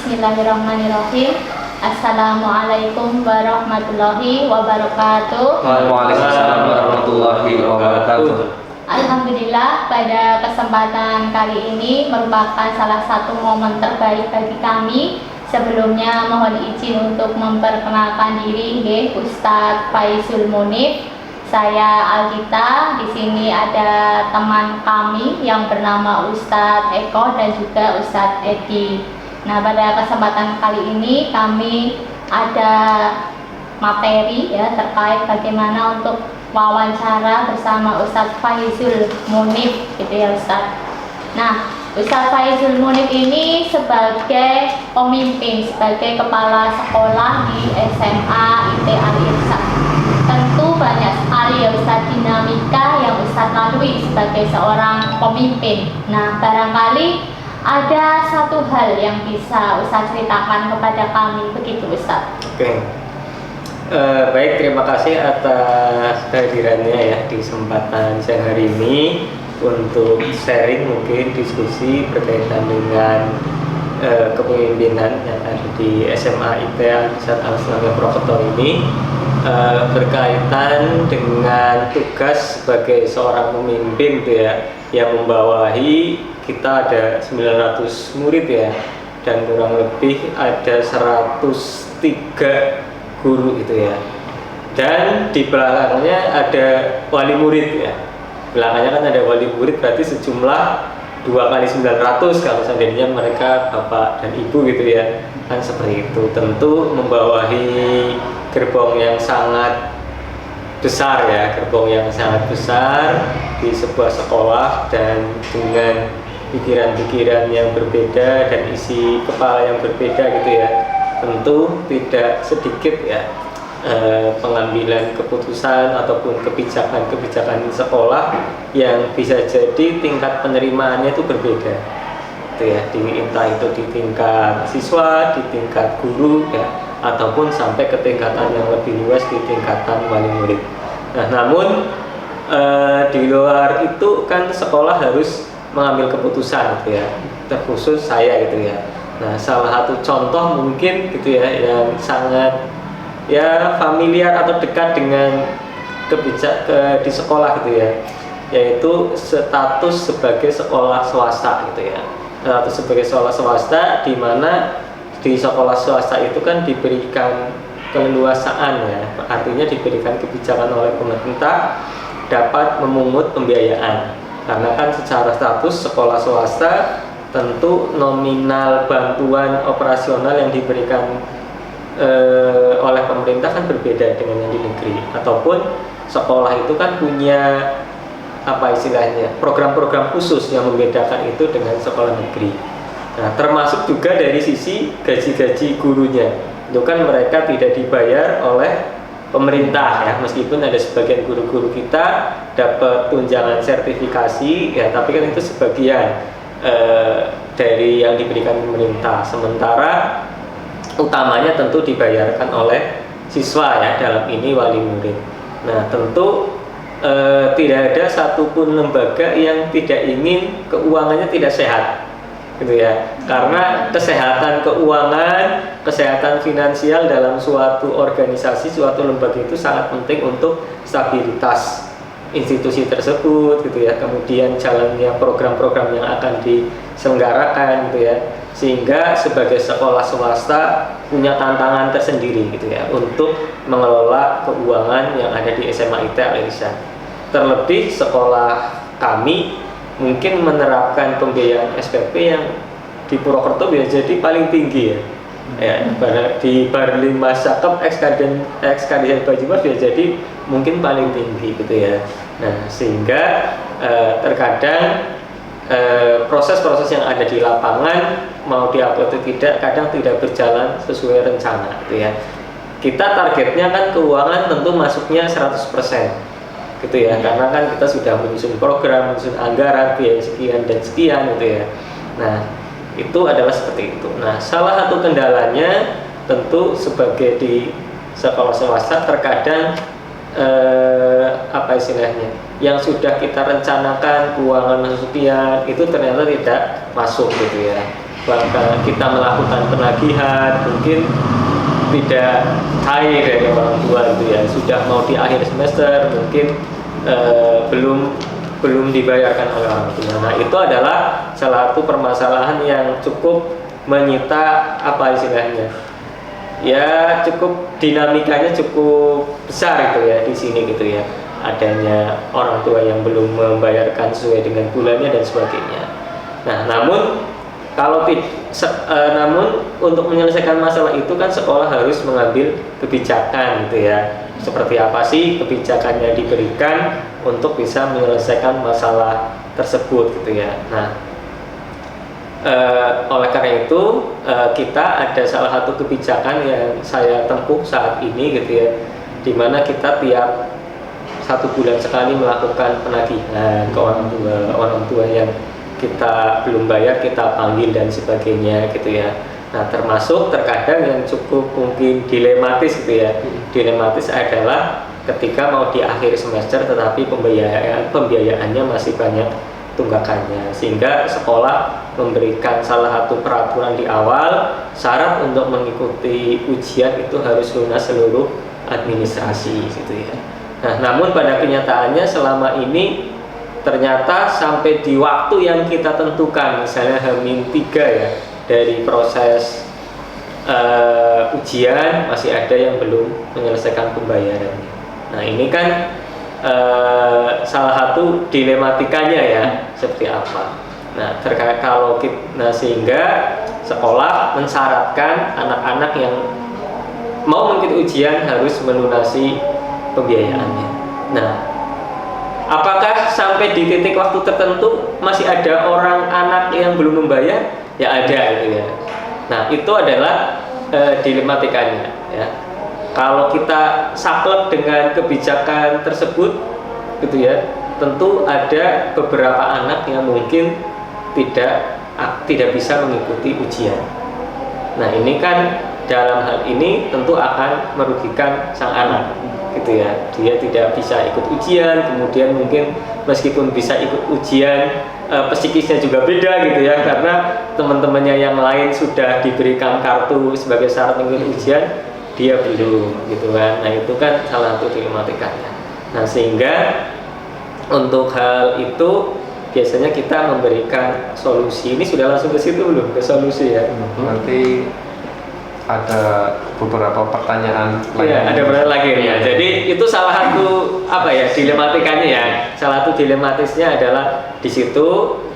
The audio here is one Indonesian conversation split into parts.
Bismillahirrahmanirrahim. Assalamualaikum warahmatullahi wabarakatuh. Waalaikumsalam warahmatullahi wabarakatuh. Alhamdulillah, pada kesempatan kali ini merupakan salah satu momen terbaik bagi kami. Sebelumnya mohon izin untuk memperkenalkan diri, Ustadz Faizul Munif. Saya Algita. Di sini ada teman kami yang bernama Ustadz Eko dan juga Ustadz Edi. Nah, pada kesempatan kali ini kami ada materi ya terkait bagaimana untuk wawancara bersama Ustadz Faizul Munif, gitu ya Ustadz. Nah, Ustadz Faizul Munif ini sebagai pemimpin, sebagai kepala sekolah di SMA IT Al-Irsyad. Tentu banyak sekali ya Ustadz dinamika yang Ustadz lalui sebagai seorang pemimpin. Nah, barangkali ada satu hal yang bisa Ustadz ceritakan kepada kami, begitu Ustadz. Oke. Baik, terima kasih atas kehadirannya ya di kesempatan siang hari ini untuk sharing mungkin diskusi berkaitan dengan kepemimpinan yang ada di SMA IT Al-Irsyad Al-Islamiyah Purwokerto ini, berkaitan dengan tugas sebagai seorang pemimpin gitu ya, yang membawahi kita ada 900 murid ya, dan kurang lebih ada 103 guru gitu ya, dan di belakangnya ada wali murid ya. Belakangnya kan ada wali murid, berarti sejumlah 2 kali 900 kalau seandainya mereka bapak dan ibu gitu ya, kan seperti itu. Tentu membawahi gerbong yang sangat besar ya, gerbong yang sangat besar di sebuah sekolah, dan dengan pikiran-pikiran yang berbeda dan isi kepala yang berbeda gitu ya, tentu tidak sedikit ya pengambilan keputusan ataupun kebijakan-kebijakan di sekolah yang bisa jadi tingkat penerimaannya itu berbeda gitu ya, entah itu di tingkat siswa, di tingkat guru ya, ataupun sampai ke tingkatan yang lebih luas di tingkatan wali murid. Nah, namun di luar itu kan sekolah harus mengambil keputusan gitu ya, terkhusus saya gitu ya. Nah, salah satu contoh mungkin gitu ya yang sangat ya familiar atau dekat dengan di sekolah gitu ya, yaitu status sebagai sekolah swasta gitu ya. Status sebagai sekolah swasta, di mana di sekolah swasta itu kan diberikan keleluasaan ya, artinya diberikan kebijakan oleh pemerintah dapat memungut pembiayaan, karena kan secara status sekolah swasta tentu nominal bantuan operasional yang diberikan oleh pemerintah kan berbeda dengan yang di negeri, ataupun sekolah itu kan punya apa istilahnya program-program khusus yang membedakan itu dengan sekolah negeri. Nah, termasuk juga dari sisi gaji-gaji gurunya, itu kan mereka tidak dibayar oleh pemerintah ya, meskipun ada sebagian guru-guru kita dapat tunjangan sertifikasi ya, tapi kan itu sebagian dari yang diberikan pemerintah, sementara utamanya tentu dibayarkan oleh siswa ya, dalam ini wali murid. Nah, tentu tidak ada satupun lembaga yang tidak ingin keuangannya tidak sehat gitu ya, karena kesehatan keuangan, kesehatan finansial dalam suatu organisasi, suatu lembaga itu sangat penting untuk stabilitas institusi tersebut gitu ya, kemudian jalannya program-program yang akan diselenggarakan gitu ya, sehingga sebagai sekolah swasta punya tantangan tersendiri gitu ya untuk mengelola keuangan yang ada di SMA IT Al-Irsyad. Terlebih sekolah kami mungkin menerapkan pembiayaan SPP yang di Purwokerto bisa jadi paling tinggi ya. Di Barlim Masakep Ekskadien Bajimas bisa jadi mungkin paling tinggi gitu ya. Nah, sehingga terkadang proses-proses yang ada di lapangan mau diupload atau tidak kadang tidak berjalan sesuai rencana gitu ya. Kita targetnya kan keuangan tentu masuknya 100% gitu ya, karena kan kita sudah menyusun program, menyusun anggaran biaya sekian dan sekian gitu ya. Nah, itu adalah seperti itu. Nah, salah satu kendalanya tentu sebagai di sekolah swasta terkadang apa istilahnya, yang sudah kita rencanakan keuangan sekian itu ternyata tidak masuk gitu ya. bahkan kita melakukan penagihan mungkin tidak cair dari orang tua itu ya, sudah mau di akhir semester mungkin belum dibayarkan oleh orang tua. Nah itu adalah salah satu permasalahan yang cukup menyita apa istilahnya ya, cukup dinamikanya cukup besar itu ya di sini gitu ya, adanya orang tua yang belum membayarkan sesuai dengan bulannya dan sebagainya. Nah namun namun untuk menyelesaikan masalah itu kan sekolah harus mengambil kebijakan gitu ya, seperti apa sih kebijakannya diberikan untuk bisa menyelesaikan masalah tersebut gitu ya. Nah oleh karena itu kita ada salah satu kebijakan yang saya tempuh saat ini gitu ya, dimana kita tiap 1 bulan sekali melakukan penagihan ke orang tua yang kita belum bayar, kita panggil dan sebagainya gitu ya. Nah termasuk terkadang yang cukup mungkin dilematis gitu ya, dilematis adalah ketika mau di akhir semester tetapi pembiayaannya masih banyak tunggakannya, sehingga sekolah memberikan salah satu peraturan di awal, syarat untuk mengikuti ujian itu harus lunas seluruh administrasi gitu ya. Nah namun pada kenyataannya selama ini ternyata sampai di waktu yang kita tentukan, misalnya H-3 ya dari proses ujian, masih ada yang belum menyelesaikan pembayarannya. Nah ini kan salah satu dilematikanya ya, seperti apa. Nah terkait sehingga sekolah mensyaratkan anak-anak yang mau mengikuti ujian harus melunasi pembiayaannya. Nah apakah sampai di titik waktu tertentu masih ada anak yang belum membayar? Ya ada gitu ya. Nah itu adalah dilematikanya ya. Kalau kita saklek dengan kebijakan tersebut gitu ya, tentu ada beberapa anak yang mungkin tidak bisa mengikuti ujian. Nah ini kan dalam hal ini tentu akan merugikan sang anak gitu ya, dia tidak bisa ikut ujian, kemudian mungkin meskipun bisa ikut ujian psikisnya juga beda gitu ya, karena teman-temannya yang lain sudah diberikan kartu sebagai syarat mengikuti ujian, dia belum gitu kan. Nah itu kan salah satu dilematikanya. Nah sehingga untuk hal itu biasanya kita memberikan solusi. Ini sudah langsung ke situ belum, ke solusi ya? Nanti ada beberapa pertanyaan lagi. Iya, ada pertanyaan lagi ya. Jadi itu salah satu dilematikanya ya. Salah satu dilematisnya adalah di situ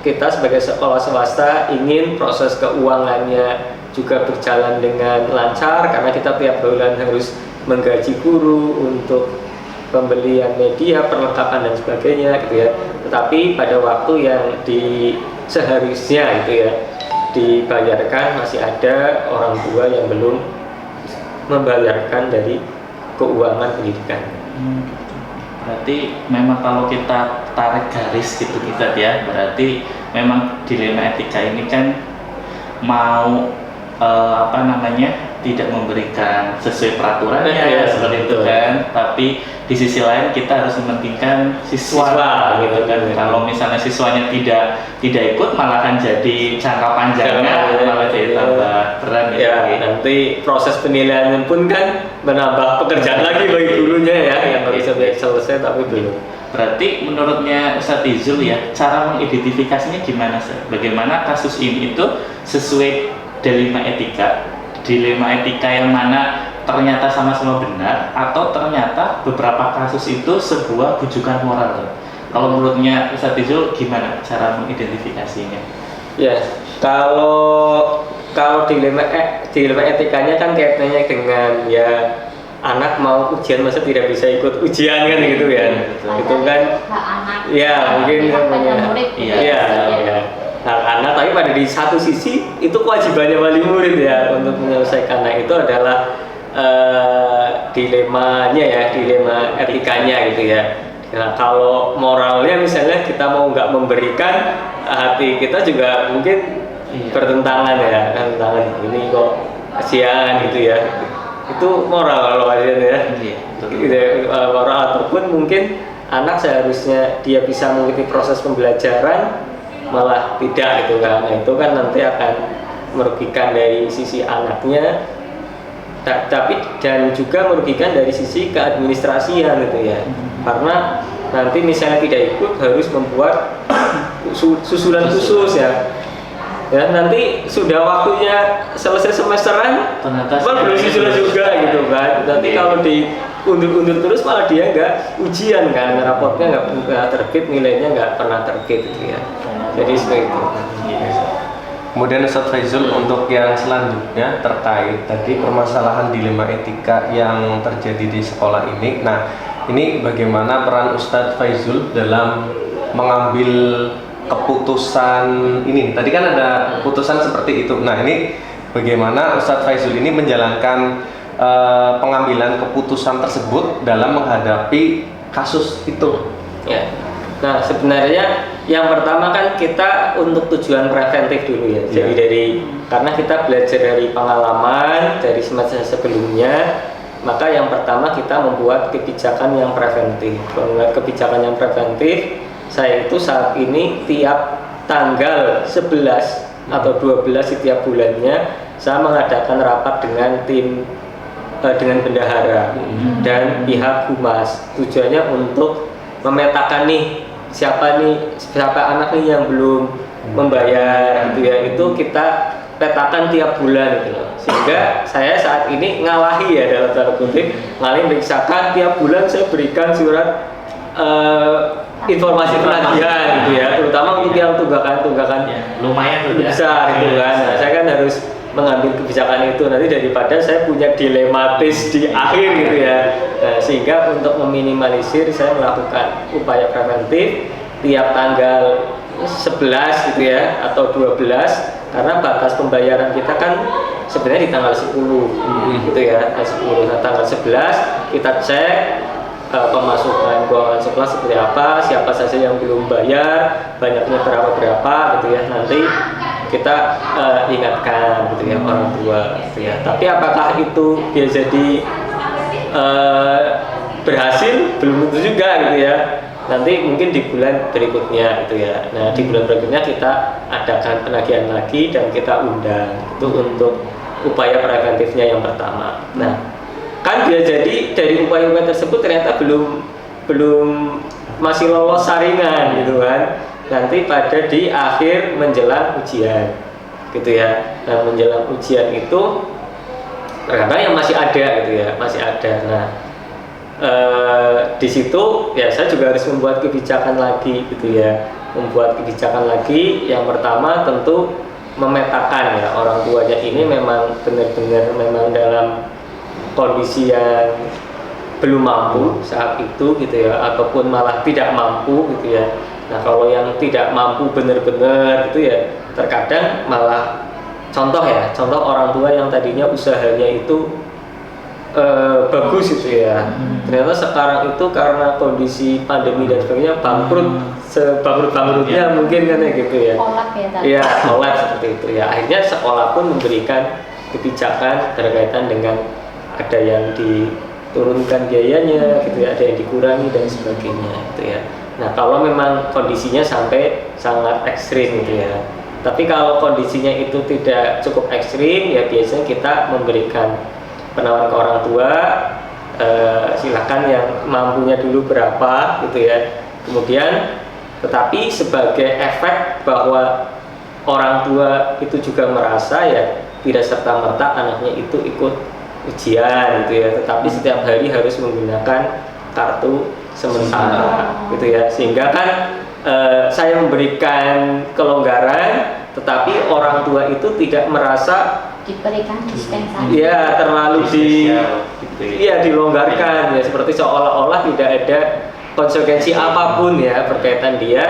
kita sebagai sekolah swasta ingin proses keuangannya juga berjalan dengan lancar, karena kita tiap bulan harus menggaji guru untuk pembelian media, perlengkapan dan sebagainya gitu ya. Tetapi pada waktu yang seharusnya gitu ya dibayarkan, masih ada orang tua yang belum membayarkan dari keuangan pendidikan. Berarti memang kalau kita tarik garis gitu kita ya, berarti memang dilema etika ini kan mau tidak memberikan sesuai peraturannya ya, seperti itu kan, tapi di sisi lain kita harus mementingkan siswa gitu kan. Kalau misalnya siswanya tidak ikut, malah kan jadi jangka panjangnya malah jadi tambah berat gitu ya. Nanti proses penilaian pun kan menambah pekerjaan lagi bagi gurunya ya, yang harus selesai tapi belum. Berarti menurutnya Ustadz Izul ya, cara mengidentifikasinya gimana sih? Bagaimana kasus ini itu sesuai dilema etika yang mana ternyata sama-sama benar, atau ternyata beberapa kasus itu sebuah bujukan moral. Kalau menurutnya Ustadz Izul gimana cara mengidentifikasinya? Ya, kalau dilema etikanya kan kaitannya dengan ya anak mau ujian masa tidak bisa ikut ujian kan gitu ya. Itu kan ya mungkin hak anak, tapi pada di satu sisi itu kewajibannya wali murid ya untuk menyelesaikan. Nah itu adalah dilemanya ya, dilema etikanya gitu ya. Nah kalau moralnya misalnya kita mau nggak memberikan, hati kita juga mungkin bertentangan ya, ini kok kasihan gitu ya. Itu moral kalau kalian ya. Moral, ataupun mungkin anak seharusnya dia bisa mengikuti proses pembelajaran malah tidak gitu kan. Nah, itu kan nanti akan merugikan dari sisi anaknya, tapi dan juga merugikan dari sisi keadministrasian gitu ya, karena nanti misalnya tidak ikut harus membuat susulan khusus ya. Ya, nanti sudah waktunya selesai semesteran, Ternyata belum susulan juga gitu kan. Nanti kalau diundur-undur terus malah dia nggak ujian kan, rapotnya nggak terbit, nilainya nggak pernah terbit gitu ya. Jadi seperti itu. Kemudian Ustadz Faizul, untuk yang selanjutnya terkait tadi permasalahan dilema etika yang terjadi di sekolah ini. Nah, ini bagaimana peran Ustadz Faizul dalam mengambil keputusan ini? Tadi kan ada keputusan seperti itu. Nah, ini bagaimana Ustadz Faizul ini menjalankan pengambilan keputusan tersebut dalam menghadapi kasus itu? Ya. Nah, sebenarnya yang pertama kan kita untuk tujuan preventif dulu ya. Jadi karena kita belajar dari pengalaman dari semester sebelumnya, maka yang pertama kita membuat kebijakan yang preventif. Membuat kebijakan yang preventif, saya itu saat ini tiap tanggal 11 atau 12 setiap bulannya saya mengadakan rapat dengan tim dengan bendahara dan pihak humas. Tujuannya untuk memetakan siapa anak nih yang belum membayar gitu ya, itu kita petakan tiap bulan gitu loh. Sehingga saya saat ini ngalahi ya, dalam tanda kutip, misalkan tiap bulan saya berikan surat informasi penagihan gitu ya, terutama untuk yang tunggakan lumayan besar gitu kan. Nah, saya kan harus mengambil kebijakan itu nanti daripada saya punya dilematis di akhir gitu ya. Nah, sehingga untuk meminimalisir saya melakukan upaya preventif tiap tanggal 11 gitu ya atau 12, karena batas pembayaran kita kan sebenarnya di tanggal 10 gitu ya, 10. Nah, tanggal 11 kita cek pemasukan keuangan sekolah seperti apa, siapa saja yang belum bayar, banyaknya berapa gitu ya. Nanti kita ingatkan gitu ya orang tua gitu ya. Tapi apakah itu dia jadi berhasil, belum tentu juga gitu ya. Nanti mungkin di bulan berikutnya gitu ya. Nah, di bulan berikutnya kita adakan penagihan lagi dan kita undang itu untuk upaya preventifnya yang pertama. Nah, kan dia jadi dari upaya-upaya tersebut ternyata belum masih lolos saringan gitu kan. Nanti pada di akhir menjelang ujian gitu ya. Nah, menjelang ujian itu ternyata yang masih ada gitu ya, masih ada. Nah, di situ ya saya juga harus membuat kebijakan lagi gitu ya, membuat kebijakan lagi. Yang pertama tentu memetakan ya, orang tuanya ini memang benar-benar memang dalam kondisi yang belum mampu saat itu gitu ya, ataupun malah tidak mampu gitu ya. Nah, kalau yang tidak mampu benar-benar gitu ya, terkadang malah contoh orang tua yang tadinya usahanya itu bagus gitu ya, ternyata sekarang itu karena kondisi pandemi dan sebagainya bangkrut, sebangkrut-bangkrutnya mungkin kan ya gitu ya. Kolak ya tadi. Iya, kolak seperti itu ya. Akhirnya sekolah pun memberikan kebijakan berkaitan dengan ada yang diturunkan biayanya gitu ya, ada yang dikurangi dan sebagainya gitu ya. Nah, kalau memang kondisinya sampai sangat ekstrim gitu ya. Tapi kalau kondisinya itu tidak cukup ekstrim ya, biasanya kita memberikan penawaran ke orang tua, silakan yang mampunya dulu berapa gitu ya. Kemudian tetapi sebagai efek bahwa orang tua itu juga merasa ya tidak serta-merta anaknya itu ikut ujian gitu ya, tetapi setiap hari harus menggunakan kartu sementara gitu ya, sehingga kan saya memberikan kelonggaran tetapi orang tua itu tidak merasa Diberikan dispensasi. ya terlalu dilonggarkan ya, seperti seolah-olah tidak ada konsekuensi apapun ya berkaitan dia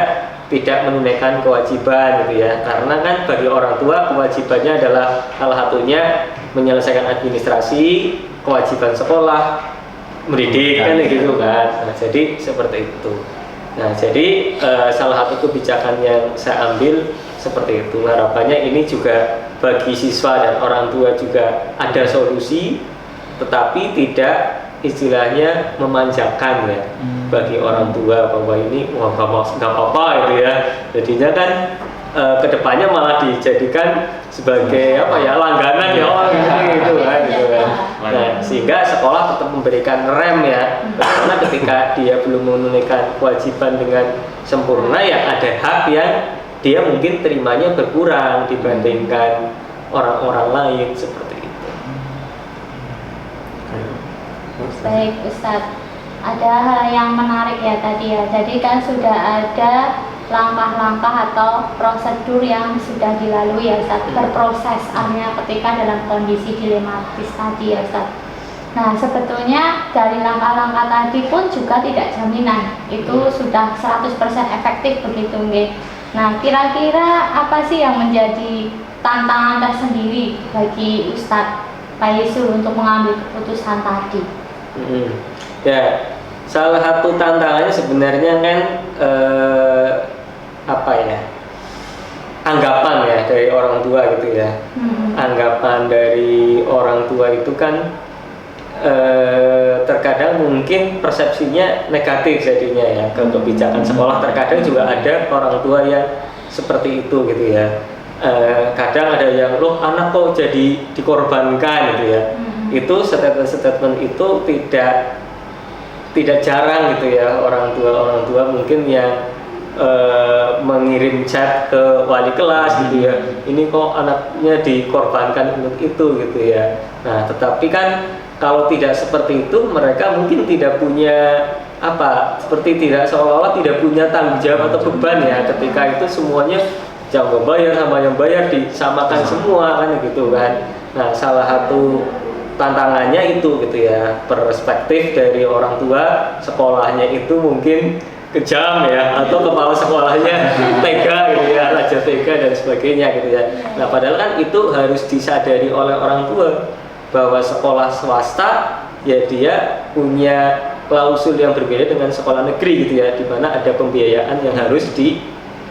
tidak menunaikan kewajiban gitu ya. Karena kan bagi orang tua kewajibannya adalah salah satunya menyelesaikan administrasi, kewajiban sekolah, mendidik kan gitu kan. Nah, jadi seperti itu. Nah, jadi salah satu kebijakan yang saya ambil seperti itu. Harapannya ini juga bagi siswa dan orang tua juga ada solusi, tetapi tidak istilahnya memanjakan ya bagi orang tua bahwa ini nggak apa-apa gitu ya. Jadinya kan kedepannya malah dijadikan sebagai apa ya, langganan ya, oh gitu kan. Nah, sehingga sekolah tetap memberikan rem ya, karena ketika dia belum menunaikan kewajiban dengan sempurna ya ada hak yang dia mungkin terimanya berkurang dibandingkan orang-orang lain seperti itu. Baik Ustadz, ada hal yang menarik ya tadi ya. Jadi kan sudah ada langkah-langkah atau prosedur yang sudah dilalui ya Ustadz, berproses artinya ketika dalam kondisi dilematis tadi ya Ustadz. Nah sebetulnya dari langkah-langkah tadi pun juga tidak jaminan itu sudah 100% efektif begitu nggih. Nah kira-kira apa sih yang menjadi tantangan tersendiri bagi Ustadz Faisul untuk mengambil keputusan tadi? Ya, salah satu tantangannya sebenarnya kan apa ya, anggapan ya dari orang tua gitu ya. Anggapan dari orang tua itu kan terkadang mungkin persepsinya negatif jadinya ya ke kebijakan sekolah. Terkadang juga ada orang tua yang seperti itu gitu ya. Kadang ada yang loh anak kok jadi dikorbankan gitu ya. Itu statement itu tidak jarang gitu ya, orang tua mungkin yang mengirim chat ke wali kelas gitu ya, ini kok anaknya dikorbankan untuk itu gitu ya. Nah tetapi kan kalau tidak seperti itu mereka mungkin tidak punya apa, seperti tidak, seolah-olah tidak punya tanggung jawab atau beban ya, ketika itu semuanya yang bayar sama yang bayar disamakan semua kan gitu kan. Nah salah satu tantangannya itu gitu ya, perspektif dari orang tua sekolahnya itu mungkin kejam ya, atau kepala sekolahnya tega gitu ya, raja tega dan sebagainya gitu ya. Nah padahal kan itu harus disadari oleh orang tua bahwa sekolah swasta ya dia punya klausul yang berbeda dengan sekolah negeri gitu ya, di mana ada pembiayaan yang harus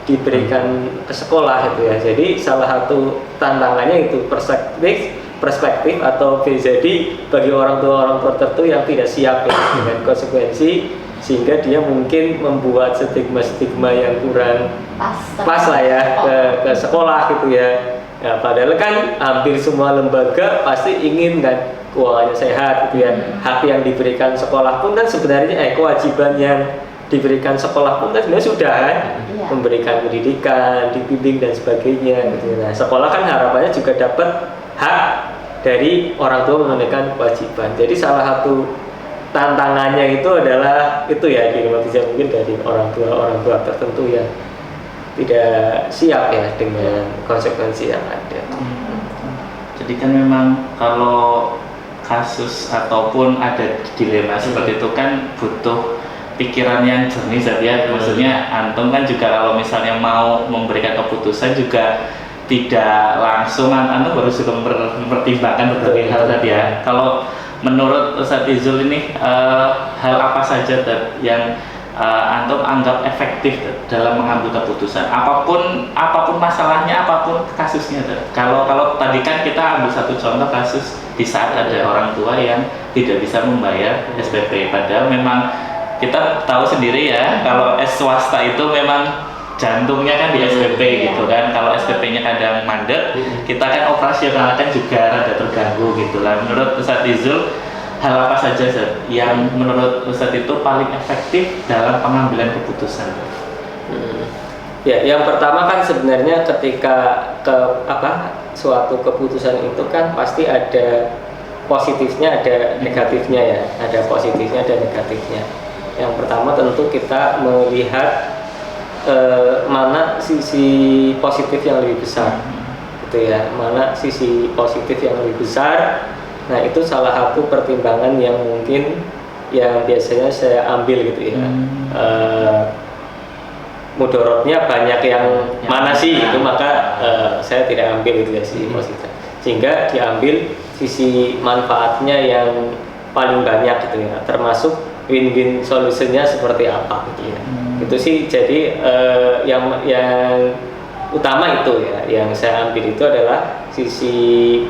diberikan ke sekolah gitu ya. Jadi salah satu tantangannya itu perspektif atau jadi bagi orang tua tertentu yang tidak siap ya, dengan konsekuensi, sehingga dia mungkin membuat stigma yang kurang pas lah ya ke sekolah gitu ya. Ya padahal kan hampir semua lembaga pasti ingin kan keuangannya sehat gitu ya. Hak yang diberikan sekolah pun kan sebenarnya kewajiban yang diberikan sekolah pun kan sebenarnya sudah kan, memberikan pendidikan, dibimbing dan sebagainya gitu. Nah sekolah kan harapannya juga dapat hak dari orang tua menunaikan kewajiban. Jadi salah satu tantangannya itu adalah itu ya, dilematisnya mungkin dari orang tua tertentu yang tidak siap ya dengan konsekuensi yang ada. Jadi kan memang kalau kasus ataupun ada dilema seperti itu kan butuh pikiran yang jernih ya. Maksudnya antum kan juga kalau misalnya mau memberikan keputusan juga tidak langsung antum harus juga mempertimbangkan berbagai hal tadi ya. Kalau menurut Ustadz Izul ini hal apa saja yang antum anggap efektif dalam mengambil keputusan, apapun masalahnya, apapun kasusnya. Kalau tadi kan kita ambil satu contoh kasus di saat ada orang tua yang tidak bisa membayar SPP, padahal memang kita tahu sendiri ya kalau swasta itu memang jantungnya kan di SPP gitu kan. Kalau SPP-nya kadang mandek, kita kan operasional kan juga rada terganggu gitu lah. Menurut Ustadz Izul, hal apa saja yang menurut Ustadz itu paling efektif dalam pengambilan keputusan? Ya, yang pertama kan sebenarnya ketika suatu keputusan itu kan pasti ada positifnya, ada negatifnya ya, ada positifnya, ada negatifnya. Yang pertama tentu kita melihat mana sisi positif yang lebih besar, gitu ya, mana sisi positif yang lebih besar. Nah itu salah satu pertimbangan yang mungkin yang biasanya saya ambil gitu ya. Mudorotnya banyak yang mana sih itu, maka saya tidak ambil itu ya sisi positif, sehingga diambil sisi manfaatnya yang paling banyak gitu ya, termasuk win-win solusinya seperti apa gitu ya. Itu sih jadi yang utama itu ya, yang saya ambil itu adalah sisi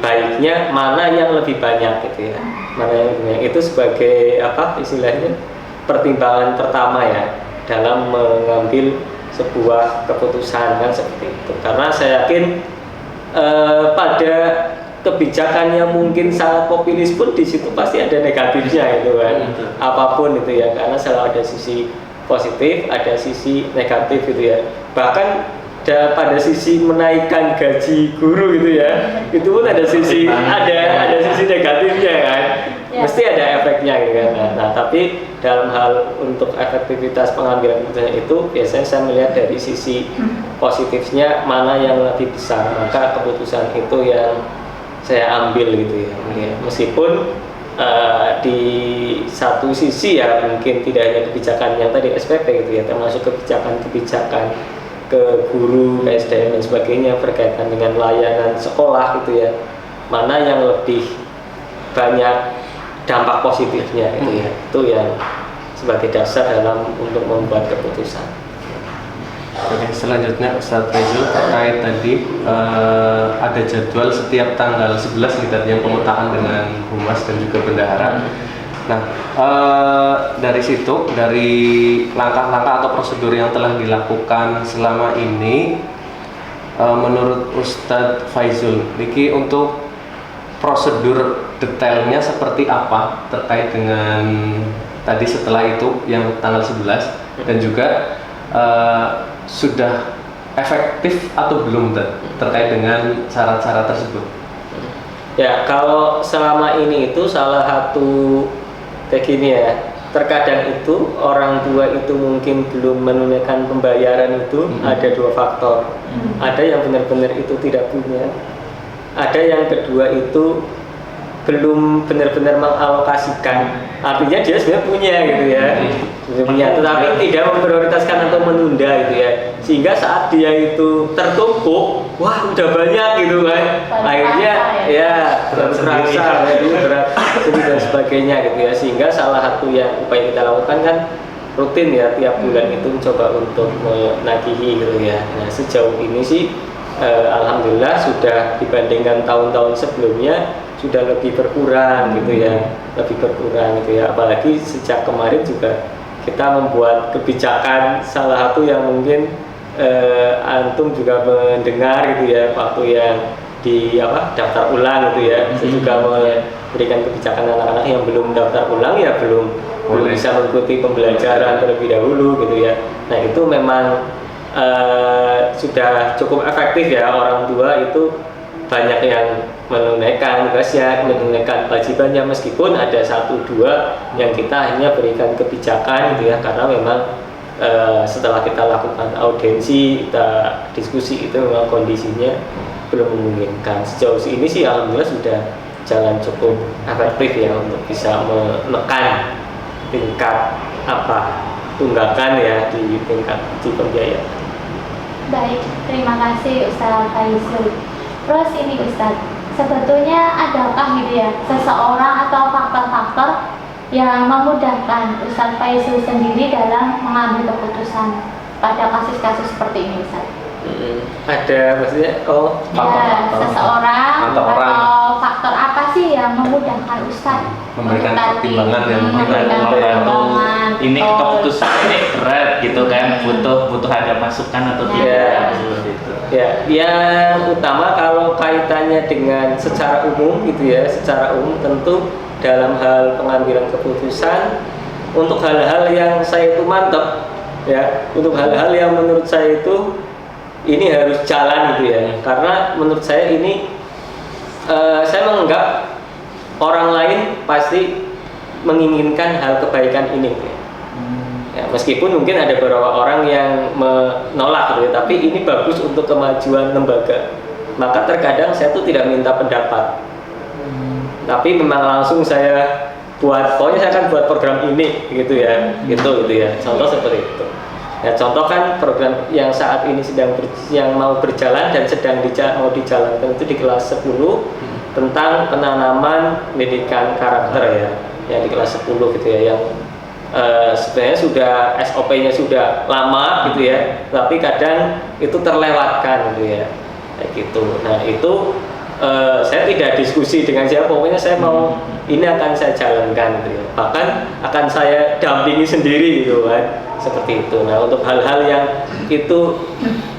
baiknya mana yang lebih banyak gitu ya, mana yang lebih banyak itu sebagai apa istilahnya pertimbangan pertama ya dalam mengambil sebuah keputusan kan seperti itu. Karena saya yakin pada kebijakan yang mungkin sangat populis pun di situ pasti ada negatifnya itu kan. Betul. Apapun itu ya, karena selalu ada sisi positif, ada sisi negatif gitu ya. Bahkan pada sisi menaikkan gaji guru gitu ya, itu pun ada sisi negatifnya kan. Ya. Mesti ada efeknya gitu kan. Nah, tapi dalam hal untuk efektivitas pengambilan keputusan itu biasanya saya melihat dari sisi positifnya mana yang lebih besar, maka keputusan itu yang saya ambil gitu ya. Meskipun di satu sisi ya mungkin tidak hanya kebijakan yang tadi SPP gitu ya, termasuk kebijakan ke guru, ke SDM dan sebagainya berkaitan dengan layanan sekolah gitu ya, mana yang lebih banyak dampak positifnya gitu ya, itu yang sebagai dasar dalam untuk membuat keputusan. Oke, selanjutnya Ustadz Faizul terkait tadi ada jadwal setiap tanggal 11 kita yang pemetaan dengan humas dan juga bendahara. Nah, dari situ, dari langkah-langkah atau prosedur yang telah dilakukan selama ini, menurut Ustadz Faizul, Niki untuk prosedur detailnya seperti apa terkait dengan tadi setelah itu yang tanggal 11 dan juga sudah efektif atau belum terkait dengan syarat-syarat tersebut? Ya, kalau selama ini itu salah satu kayak gini ya, terkadang itu orang tua itu mungkin belum menunaikan pembayaran itu ada dua faktor. Ada yang benar-benar itu tidak punya, ada yang kedua itu belum benar-benar mengalokasikan, artinya dia sebenarnya punya gitu ya, punya, tetapi tidak memprioritaskan atau menunda gitu ya, sehingga saat dia itu tertumpuk, wah udah banyak gitu kan, akhirnya ya terasa berat dan sebagainya gitu ya, sehingga salah satu yang upaya kita lakukan kan rutin ya, tiap bulan itu mencoba untuk menagihi gitu ya. Nah, sejauh ini sih alhamdulillah sudah dibandingkan tahun-tahun sebelumnya sudah lebih berkurang gitu ya, lebih berkurang gitu ya. Apalagi sejak kemarin juga kita membuat kebijakan, salah satu yang mungkin antum juga mendengar gitu ya, waktu yang di daftar ulang gitu ya. Saya juga memberikan kebijakan anak-anak yang belum daftar ulang ya belum bisa mengikuti pembelajaran terlebih dahulu gitu ya. Nah, itu memang sudah cukup efektif ya, orang tua itu banyak yang menunaikan tugasnya, menunaikan kewajibannya, meskipun ada 1-2 yang kita hanya berikan kebijakan gitu ya, karena memang setelah kita lakukan audiensi, kita diskusi, itu memang kondisinya belum memungkinkan. Sejauh ini sih alhamdulillah sudah jalan cukup efektif ya untuk bisa menekan tingkat tunggakan ya di tingkat pembiayaan. Baik, terima kasih Ustadz Faizul. Terus ini Ustadz, sebetulnya adakah gitu ya seseorang atau faktor-faktor yang memudahkan Ustadz Faizul sendiri dalam mengambil keputusan pada kasus-kasus seperti ini Ustadz? Ada maksudnya seseorang atau faktor apa sih yang memudahkan Ustadz memberikan pertimbangan yang pertimbangan ini keputusan ini berat gitu kan, butuh ada masukan atau tidak seperti itu. Ya, yang utama kalau kaitannya dengan secara umum gitu ya, secara umum tentu dalam hal pengambilan keputusan untuk hal-hal yang saya itu mantap ya, untuk hal-hal yang menurut saya itu ini harus jalan gitu ya, karena menurut saya ini saya menganggap orang lain pasti menginginkan hal kebaikan ini gitu ya. Ya, meskipun mungkin ada beberapa orang yang menolak gitu ya, tapi ini bagus untuk kemajuan lembaga, maka terkadang saya tuh tidak minta pendapat, tapi memang langsung saya buat, pokoknya saya akan buat program ini gitu ya, gitu ya, contoh seperti itu. Ya, contoh kan program yang saat ini yang mau berjalan dan sedang mau dijalankan itu di kelas 10 tentang penanaman pendidikan karakter ya, yang di kelas 10 gitu ya, yang sebenarnya sudah SOP-nya sudah lama gitu ya, tapi kadang itu terlewatkan gitu ya, kayak gitu. Nah, itu saya tidak diskusi dengan siapa, pokoknya saya mau ini akan saya jalankan gitu ya. Bahkan akan saya dampingi sendiri gitu kan, seperti itu. Nah, untuk hal-hal yang itu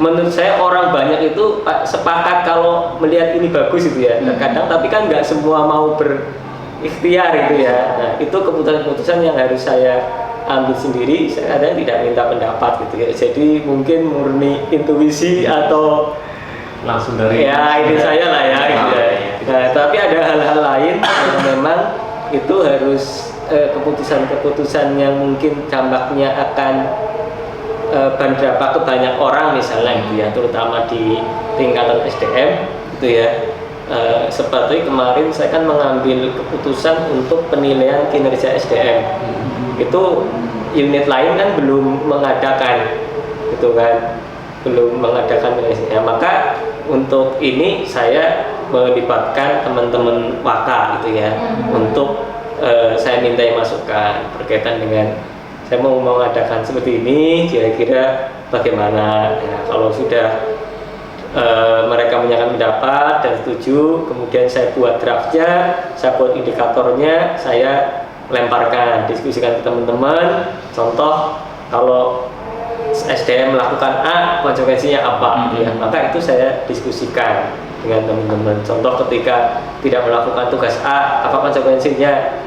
menurut saya orang banyak itu sepakat kalau melihat ini bagus gitu ya, terkadang tapi kan nggak semua mau berikhtiar gitu ya. Nah, itu keputusan-keputusan yang harus saya ambil sendiri. Saya kadang tidak minta pendapat gitu ya, jadi mungkin murni intuisi atau langsung dari ya ini saya lah ya gitu ya. Nah, tapi ada hal-hal lain yang memang itu harus keputusan-keputusan yang mungkin dampaknya akan berdampak ke banyak orang misalnya gitu ya, terutama di tingkatan SDM gitu ya. Seperti kemarin saya kan mengambil keputusan untuk penilaian kinerja SDM. Itu unit lain kan belum mengadakan gitu kan, belum mengadakan penilaian. Maka untuk ini saya melibatkan teman-teman Waka gitu ya, untuk saya mintai masukan berkaitan dengan saya mau mengadakan seperti ini, kira-kira bagaimana ya. Kalau sudah mereka menyatakan pendapat dan setuju, kemudian saya buat draftnya, saya buat indikatornya, saya lemparkan, diskusikan ke teman-teman. Contoh, kalau SDM melakukan A, konsekuensinya apa ya, maka itu saya diskusikan dengan teman-teman. Contoh, ketika tidak melakukan tugas A, apa konsekuensinya,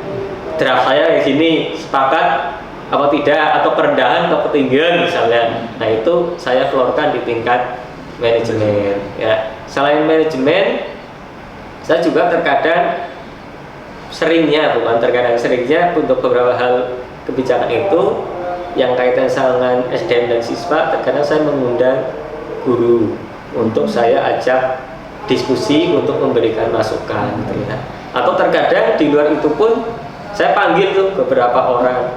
draft saya kayak gini, sepakat apa tidak, atau perendahan atau ketinggian misalnya. Nah, itu saya keluarkan di tingkat manajemen ya. Selain manajemen, saya juga terkadang seringnya untuk beberapa hal kebijakan itu yang kaitan dengan SDM dan siswa, terkadang saya mengundang guru untuk saya ajak diskusi untuk memberikan masukan gitu ya. Atau terkadang di luar itu pun saya panggil tuh beberapa orang,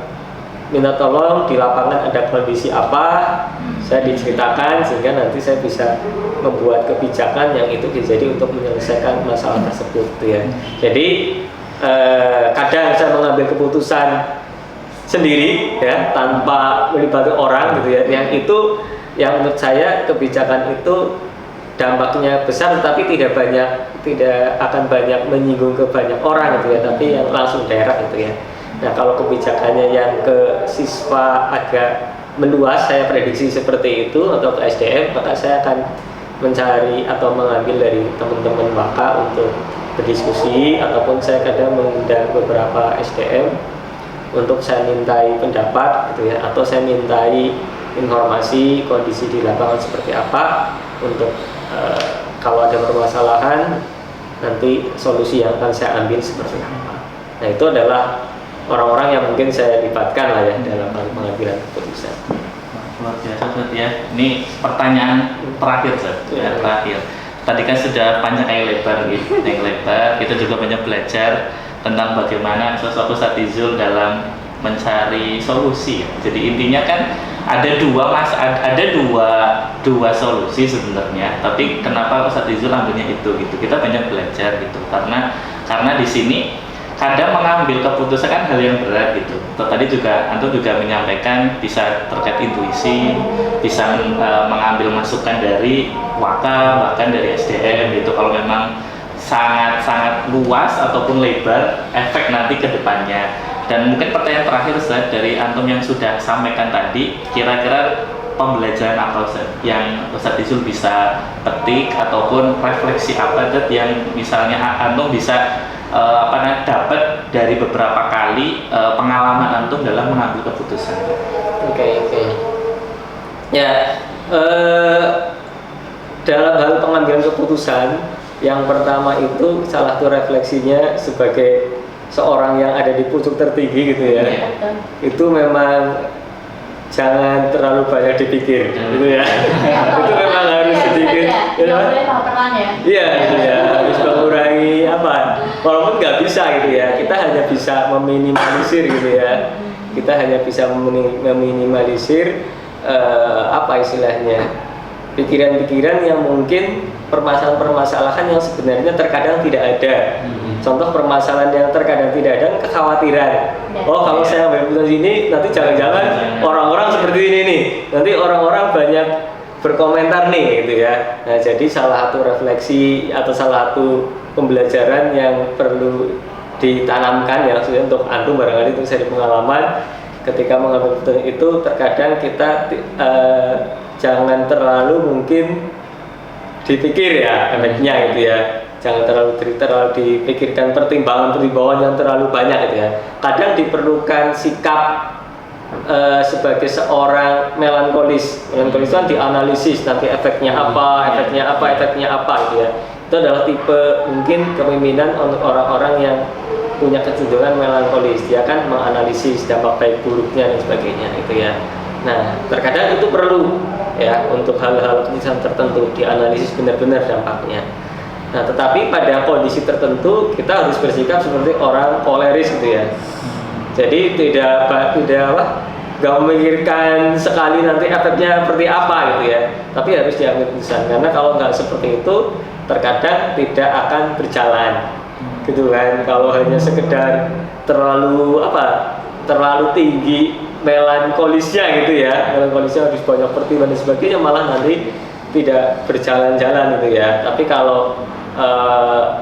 minta tolong di lapangan ada kondisi apa, saya diceritakan sehingga nanti saya bisa membuat kebijakan yang itu jadi untuk menyelesaikan masalah tersebut gitu ya. Jadi kadang saya mengambil keputusan sendiri ya, tanpa melibatkan orang gitu ya, yang menurut saya kebijakan itu dampaknya besar tetapi tidak akan banyak menyinggung ke banyak orang gitu ya, tapi yang langsung daerah gitu ya. Nah, kalau kebijakannya yang ke siswa agak meluas, saya prediksi seperti itu, atau ke SDM, maka saya akan mencari atau mengambil dari teman-teman Waka untuk berdiskusi, ataupun saya kadang mengundang beberapa SDM untuk saya mintai pendapat gitu ya, atau saya mintai informasi kondisi di lapangan seperti apa, untuk kalau ada permasalahan nanti solusi yang akan saya ambil seperti apa. Nah, itu adalah orang-orang yang mungkin saya libatkan lah ya dalam pengambilan keputusan. Luar biasa Ustaz ya. Ini pertanyaan terakhir Ustaz ya, terakhir. Tadi kan sudah panjang kayak lebar gitu, kita juga banyak belajar tentang bagaimana sosok Ustaz Izul dalam mencari solusi. Jadi intinya kan ada dua solusi sebenarnya, tapi kenapa Ustaz Izul ambilnya itu gitu. Kita banyak belajar gitu karena di sini kadang mengambil keputusan kan hal yang berat gitu. Tadi juga Antum juga menyampaikan bisa terkait intuisi, bisa mengambil masukan dari Waka, bahkan dari SDM gitu. Kalau memang sangat luas ataupun lebar efek nanti ke depannya. Dan mungkin pertanyaan terakhir Ustaz dari Antum yang sudah sampaikan tadi, kira-kira pembelajaran apa Ustaz yang Ustaz Izul bisa petik ataupun refleksi apa Ustaz yang misalnya Antum bisa dapat dari beberapa kali pengalaman Antum dalam mengambil keputusan. Oke. Ya, dalam hal pengambilan keputusan, yang pertama itu salah satu refleksinya sebagai seorang yang ada di pucuk tertinggi gitu ya. Itu memang jangan terlalu banyak dipikir gitu ya. Itu memang harus sedikit iya gitu ya, harus mengurangi walaupun nggak bisa gitu ya, kita hanya bisa meminimalisir gitu ya, kita hanya bisa meminimalisir istilahnya pikiran-pikiran yang mungkin permasalahan-permasalahan yang sebenarnya terkadang tidak ada. Contoh permasalahan yang terkadang tidak ada, kekhawatiran. Kalau saya ambil keputusan ini, nanti jangan-jangan orang-orang seperti ini nih. Nanti orang-orang banyak berkomentar nih gitu ya. Nah, jadi salah satu refleksi atau salah satu pembelajaran yang perlu ditanamkan ya maksudnya untuk antum barangkali itu dari pengalaman ketika mengambil keputusan itu terkadang kita jangan terlalu mungkin dipikir ya efeknya gitu ya, jangan terlalu dipikirkan pertimbangan yang terlalu banyak gitu ya. Kadang diperlukan sikap sebagai seorang melankolis itu kan dianalisis nanti efeknya apa gitu ya. Itu adalah tipe mungkin kepemimpinan untuk orang-orang yang punya kecenderungan melankolis, dia kan menganalisis dampak baik buruknya dan sebagainya gitu ya. Nah, terkadang itu perlu ya untuk hal-hal keputusan tertentu dianalisis benar-benar dampaknya. Nah, tetapi pada kondisi tertentu kita harus bersikap seperti orang koleris gitu ya. Jadi nggak memikirkan sekali nanti efeknya seperti apa gitu ya. Tapi harus diambil keputusan karena kalau nggak seperti itu terkadang tidak akan berjalan gitu kan. Kalau hanya sekedar terlalu tinggi melankolisnya gitu ya, melankolisnya harus banyak pertimbangan dan sebagainya, malah nanti tidak berjalan-jalan gitu ya. Tapi kalau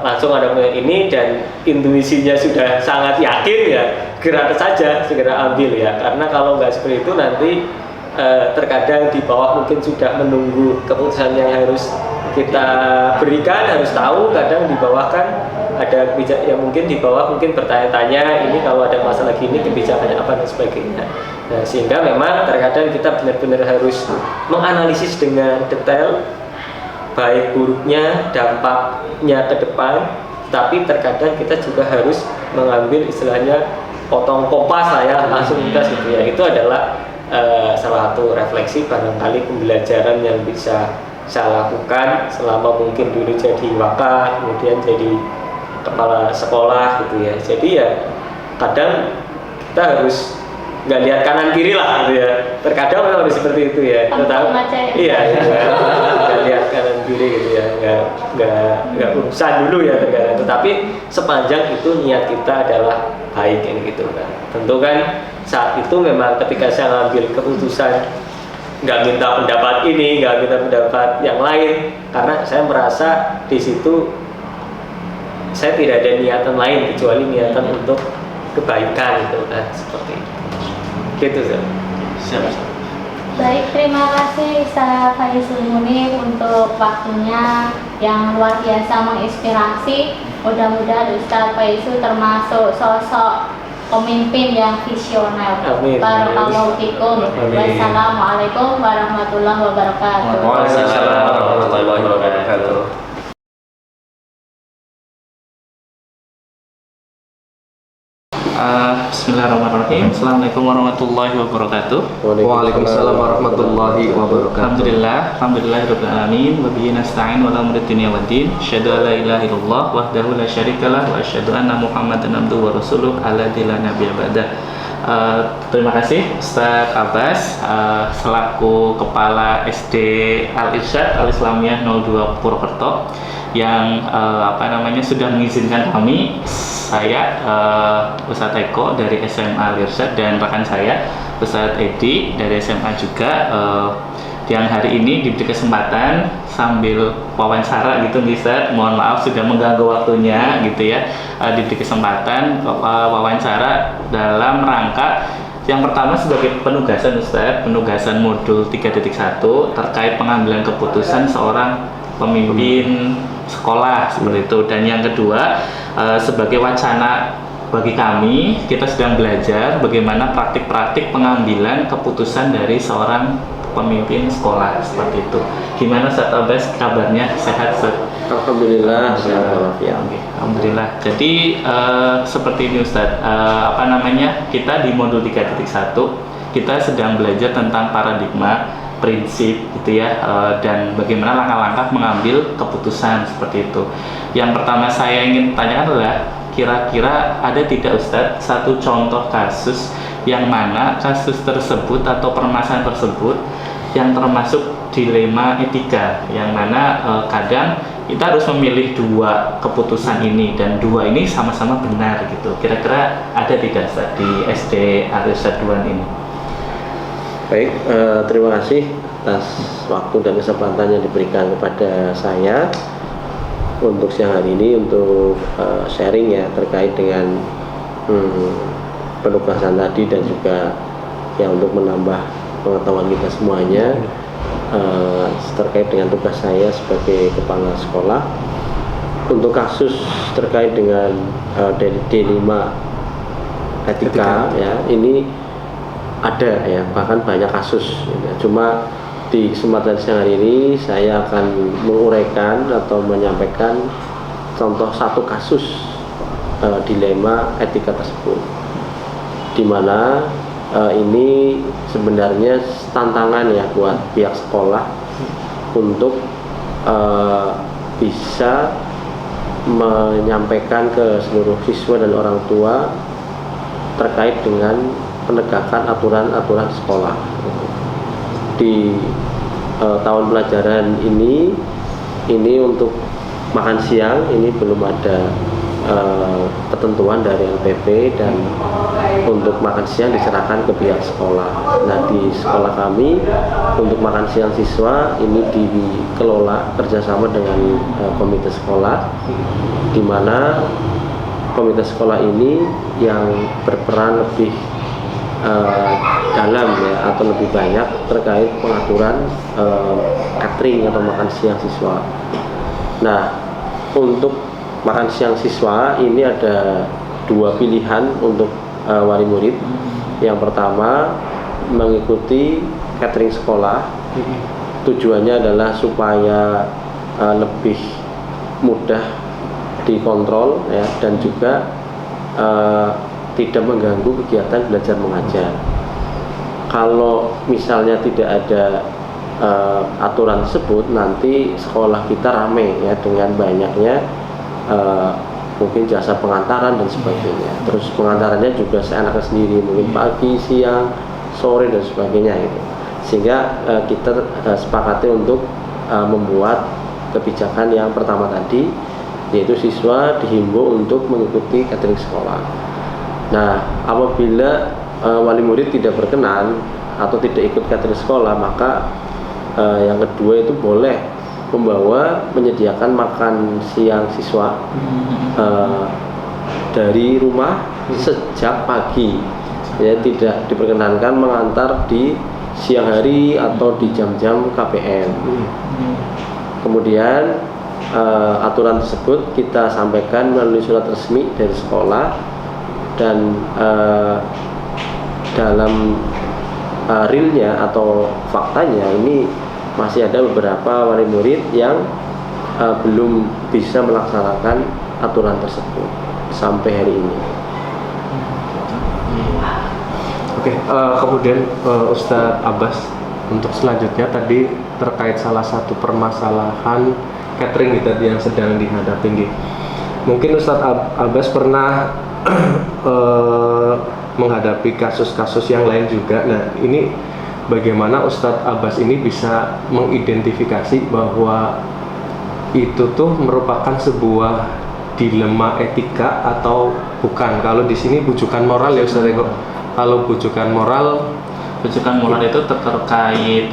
langsung ada ini dan intuisinya sudah sangat yakin ya, gerak saja, segera ambil ya. Karena kalau nggak seperti itu nanti terkadang di bawah mungkin sudah menunggu keputusan yang harus kita berikan, harus tahu. Kadang di bawah kan ada kebijakan yang mungkin di bawah mungkin bertanya-tanya ini kalau ada masalah gini kebijakannya apa dan sebagainya. Nah, sehingga memang terkadang kita benar-benar harus menganalisis dengan detail baik buruknya, dampaknya ke depan, tapi terkadang kita juga harus mengambil istilahnya potong kompas lah ya, langsung gas gitu ya. Itu adalah salah satu refleksi barangkali pembelajaran yang bisa saya lakukan selama mungkin dulu jadi waka, kemudian jadi kepala sekolah gitu ya. Jadi ya kadang kita harus nggak lihat kanan kiri lah gitu ya. Terkadang memang harus seperti itu ya. Iya, nggak lihat kanan kiri gitu ya. Nggak urusan dulu ya terkadang. Tetapi sepanjang itu niat kita adalah baik yang gitu kan. Tentu kan saat itu memang ketika saya ngambil keputusan nggak minta pendapat ini, nggak minta pendapat yang lain, karena saya merasa di situ saya tidak ada niatan lain kecuali niatan untuk kebaikan gitu kan, seperti itu. Gitu sih. Siap. Baik, terima kasih Ustaz Faizul Munir untuk waktunya yang luar biasa menginspirasi. Mudah-mudahan Ustaz Faizul termasuk sosok pemimpin yang visioner. Amin. Barakallahu fikum. Wassalamualaikum warahmatullahi wabarakatuh. Waalaikumsalam warahmatullahi wabarakatuh. Bismillahirrahmanirrahim. Assalamualaikum warahmatullahi wabarakatuh. Waalaikumsalam warahmatullahi wabarakatuh. Alhamdulillahirabbil alamin wa bihi nasta'in wa la dunya waddin. Asyhadu an la ilaha illallah wahdahu la syarikalah wa asyhadu anna Muhammadan abduhu wa rasuluh alladzi la nabiyya ba'dah. Terima kasih Ustaz Abbas selaku Kepala SD Al-Irsyad Al-Islamiyah 02 Purwokerto yang sudah mengizinkan kami, saya Ustaz Eko dari SMA Al-Irsyad dan rekan saya Ustaz Edi dari SMA juga yang hari ini diberi kesempatan sambil wawancara gitu Ustaz, mohon maaf sudah mengganggu waktunya gitu ya, diberi kesempatan wawancara dalam rangka yang pertama sebagai penugasan Ustaz, penugasan modul 3.1 terkait pengambilan keputusan seorang pemimpin sekolah seperti itu, dan yang kedua sebagai wacana bagi kami, kita sedang belajar bagaimana praktik-praktik pengambilan keputusan dari seorang pemimpin sekolah seperti itu. Gimana Ustaz Abbas kabarnya, sehat Ustaz? Alhamdulillah. Alhamdulillah. Jadi seperti ini Ustaz, kita di modul 3.1 kita sedang belajar tentang paradigma, prinsip gitu ya, dan bagaimana langkah-langkah mengambil keputusan seperti itu. Yang pertama saya ingin tanyakan adalah kira-kira ada tidak Ustadz satu contoh kasus yang mana kasus tersebut atau permasalahan tersebut yang termasuk dilema etika, yang mana kadang kita harus memilih dua keputusan ini dan dua ini sama-sama benar gitu. Kira-kira ada tidak Ustadz di SD Al-Irsyad 2 ini? Baik, terima kasih atas waktu dan kesempatan yang diberikan kepada saya untuk siang hari ini untuk sharing ya terkait dengan penugasan tadi dan juga yang untuk menambah pengetahuan kita semuanya terkait dengan tugas saya sebagai kepala sekolah. Untuk kasus terkait dengan D5 etika ya, ini ada ya, bahkan banyak kasus ya. Cuma di kesempatan siang hari ini saya akan menguraikan atau menyampaikan contoh satu kasus dilema etika tersebut, di mana ini sebenarnya tantangan ya buat pihak sekolah untuk bisa menyampaikan ke seluruh siswa dan orang tua terkait dengan penegakan aturan-aturan sekolah. Di tahun pelajaran ini untuk makan siang ini belum ada ketentuan dari LPP, dan untuk makan siang diserahkan ke pihak sekolah. Nah, di sekolah kami untuk makan siang siswa ini dikelola kerjasama dengan komite sekolah, di mana komite sekolah ini yang berperan lebih dalam ya, atau lebih banyak terkait pengaturan catering atau makan siang siswa. Nah, untuk makan siang siswa ini ada dua pilihan untuk wali murid. Yang pertama, mengikuti catering sekolah. Tujuannya adalah supaya lebih mudah dikontrol ya, dan juga tidak mengganggu kegiatan belajar mengajar. Kalau misalnya tidak ada aturan tersebut, nanti sekolah kita rame ya dengan banyaknya mungkin jasa pengantaran dan sebagainya. Terus pengantarannya juga seenaknya sendiri, mungkin pagi, siang, sore dan sebagainya gitu. Sehingga kita sepakati untuk membuat kebijakan yang pertama tadi, yaitu siswa dihimbau untuk mengikuti catering sekolah. Nah, apabila wali murid tidak berkenan atau tidak ikut catering sekolah, maka yang kedua itu boleh menyediakan makan siang siswa dari rumah sejak pagi ya, tidak diperkenankan mengantar di siang hari atau di jam-jam KPM. Kemudian aturan tersebut kita sampaikan melalui surat resmi dari sekolah, dan dalam realnya atau faktanya ini masih ada beberapa wali murid yang belum bisa melaksanakan aturan tersebut sampai hari ini. Oke, kemudian Ustadz Abbas, untuk selanjutnya tadi terkait salah satu permasalahan catering tadi yang sedang dihadapi nih. Mungkin Ustadz Abbas pernah menghadapi kasus-kasus yang lain juga. Nah, ini bagaimana Ustadz Abbas ini bisa mengidentifikasi bahwa itu tuh merupakan sebuah dilema etika atau bukan? Kalau di sini bujukan moral ya Ustadz Eko. Kalau bujukan moral itu terkait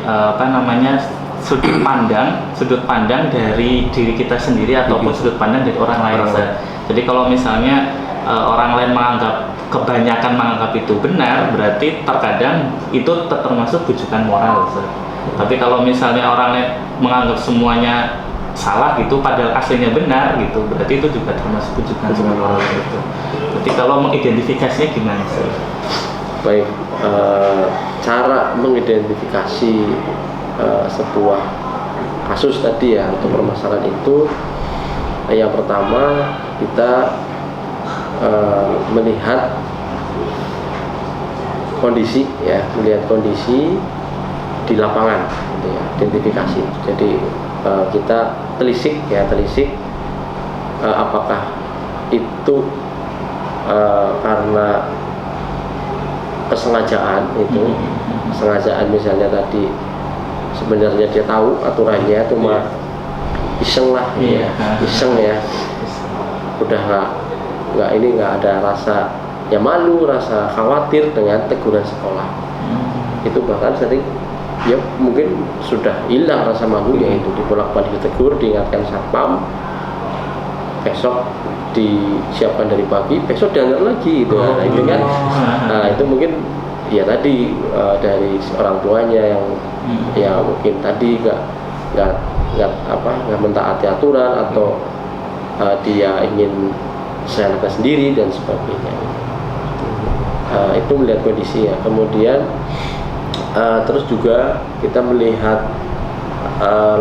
sudut pandang dari diri kita sendiri ataupun sudut pandang dari orang lain. Jadi kalau misalnya orang lain kebanyakan menganggap itu benar, berarti terkadang itu termasuk bujukan moral. Tapi kalau misalnya orang lain menganggap semuanya salah gitu, padahal aslinya benar gitu, berarti itu juga termasuk bujukan moral gitu. Jadi kalau mengidentifikasinya gimana sih? Baik, cara mengidentifikasi sebuah kasus tadi ya, atau permasalahan itu, yang pertama kita melihat kondisi ya, melihat kondisi di lapangan gitu ya, identifikasi. Jadi kita telisik apakah itu karena kesengajaan itu, kesengajaan misalnya tadi sebenarnya dia tahu aturannya, cuma iseng lah ya, iseng ya, udah nggak ada rasa ya malu, rasa khawatir dengan teguran sekolah. Itu bahkan sering ya mungkin sudah hilang rasa malunya itu, dibolak-balik ditegur, diingatkan satpam, besok disiapkan dari pagi, besok diantar lagi gitu. Nah, itu kan, nah itu mungkin ya tadi dari orang tuanya yang mungkin tadi nggak mentaati aturan atau dia ingin seenaknya sendiri dan sebagainya. Itu melihat kondisi ya. Kemudian terus juga kita melihat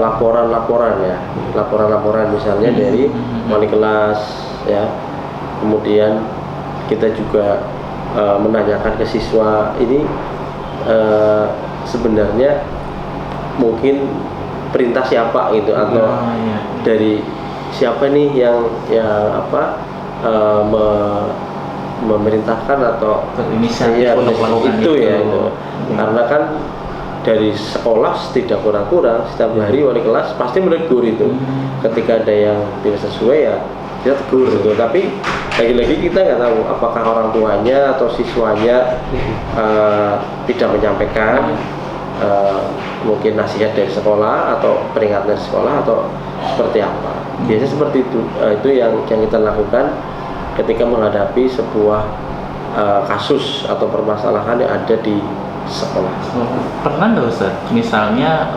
laporan-laporan misalnya dari wali kelas ya. Kemudian kita juga menanyakan ke siswa ini sebenarnya mungkin perintah siapa gitu, atau dari siapa nih yang memerintahkan atau berinisiatif untuk melakukan itu ya itu. Karena kan dari sekolah tidak kurang-kurang setiap hari wali kelas pasti menegur itu. Ketika ada yang tidak sesuai ya kita tegur gitu. Tapi lagi-lagi kita nggak tahu apakah orang tuanya atau siswanya tidak menyampaikan mungkin nasihat dari sekolah atau peringatan dari sekolah atau seperti apa. Biasanya seperti itu yang kita lakukan ketika menghadapi sebuah kasus atau permasalahan yang ada di sekolah. Pernah nggak Ustaz, misalnya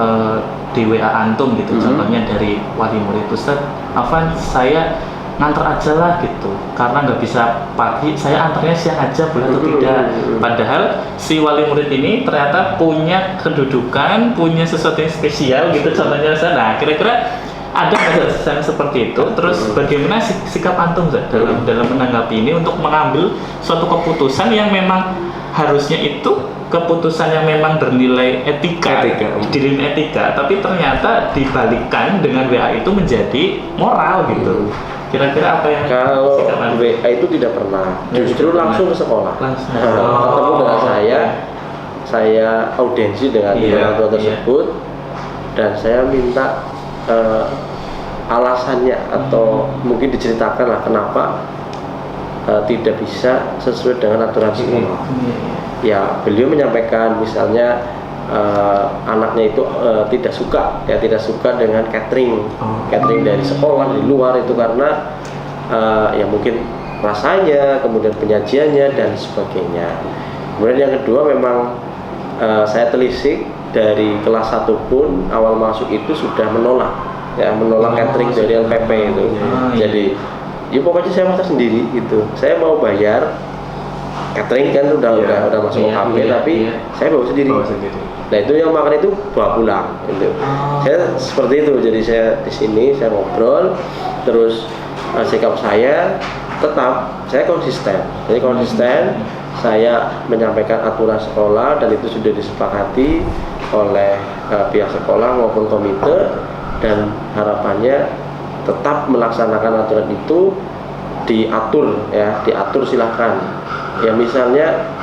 di WA antum gitu, contohnya dari wali murid, Ustaz, Afan saya nganter aja lah gitu, karena nggak bisa pagi, saya antarnya siang aja boleh atau tidak? Padahal si wali murid ini ternyata punya kedudukan, punya sesuatu yang spesial gitu, contohnya Ustaz. Nah, kira-kira ada nggak yang seperti itu? Terus bagaimana sikap antum Ustaz dalam menanggapi ini untuk mengambil suatu keputusan yang memang harusnya itu keputusan yang memang bernilai etika. Dinilai etika, tapi ternyata dibalikkan dengan WA itu menjadi moral gitu. Kira-kira apa yang kalau WA itu tidak pernah, justru langsung ke sekolah. Ketemu dengan saya audiensi dengan orang tua tersebut, dan saya minta alasannya atau mungkin diceritakan lah kenapa tidak bisa sesuai dengan aturan sekolah. Ya beliau menyampaikan misalnya anaknya itu tidak suka dengan catering dari sekolah di luar itu karena ya mungkin rasanya, kemudian penyajiannya dan sebagainya. Kemudian yang kedua memang saya telisik dari kelas 1 pun awal masuk itu sudah menolak catering dari LPP itu. Jadi ya pokoknya saya masak sendiri gitu. Saya mau bayar catering kan udah masuk OKP, tapi saya bawa sendiri. Nah itu yang makan itu bawa pulang gitu. Saya seperti itu, jadi saya di sini saya ngobrol, terus sikap saya tetap saya konsisten. Jadi konsisten saya menyampaikan aturan sekolah dan itu sudah disepakati oleh pihak sekolah maupun komite, dan harapannya tetap melaksanakan aturan itu, diatur silahkan. Ya misalnya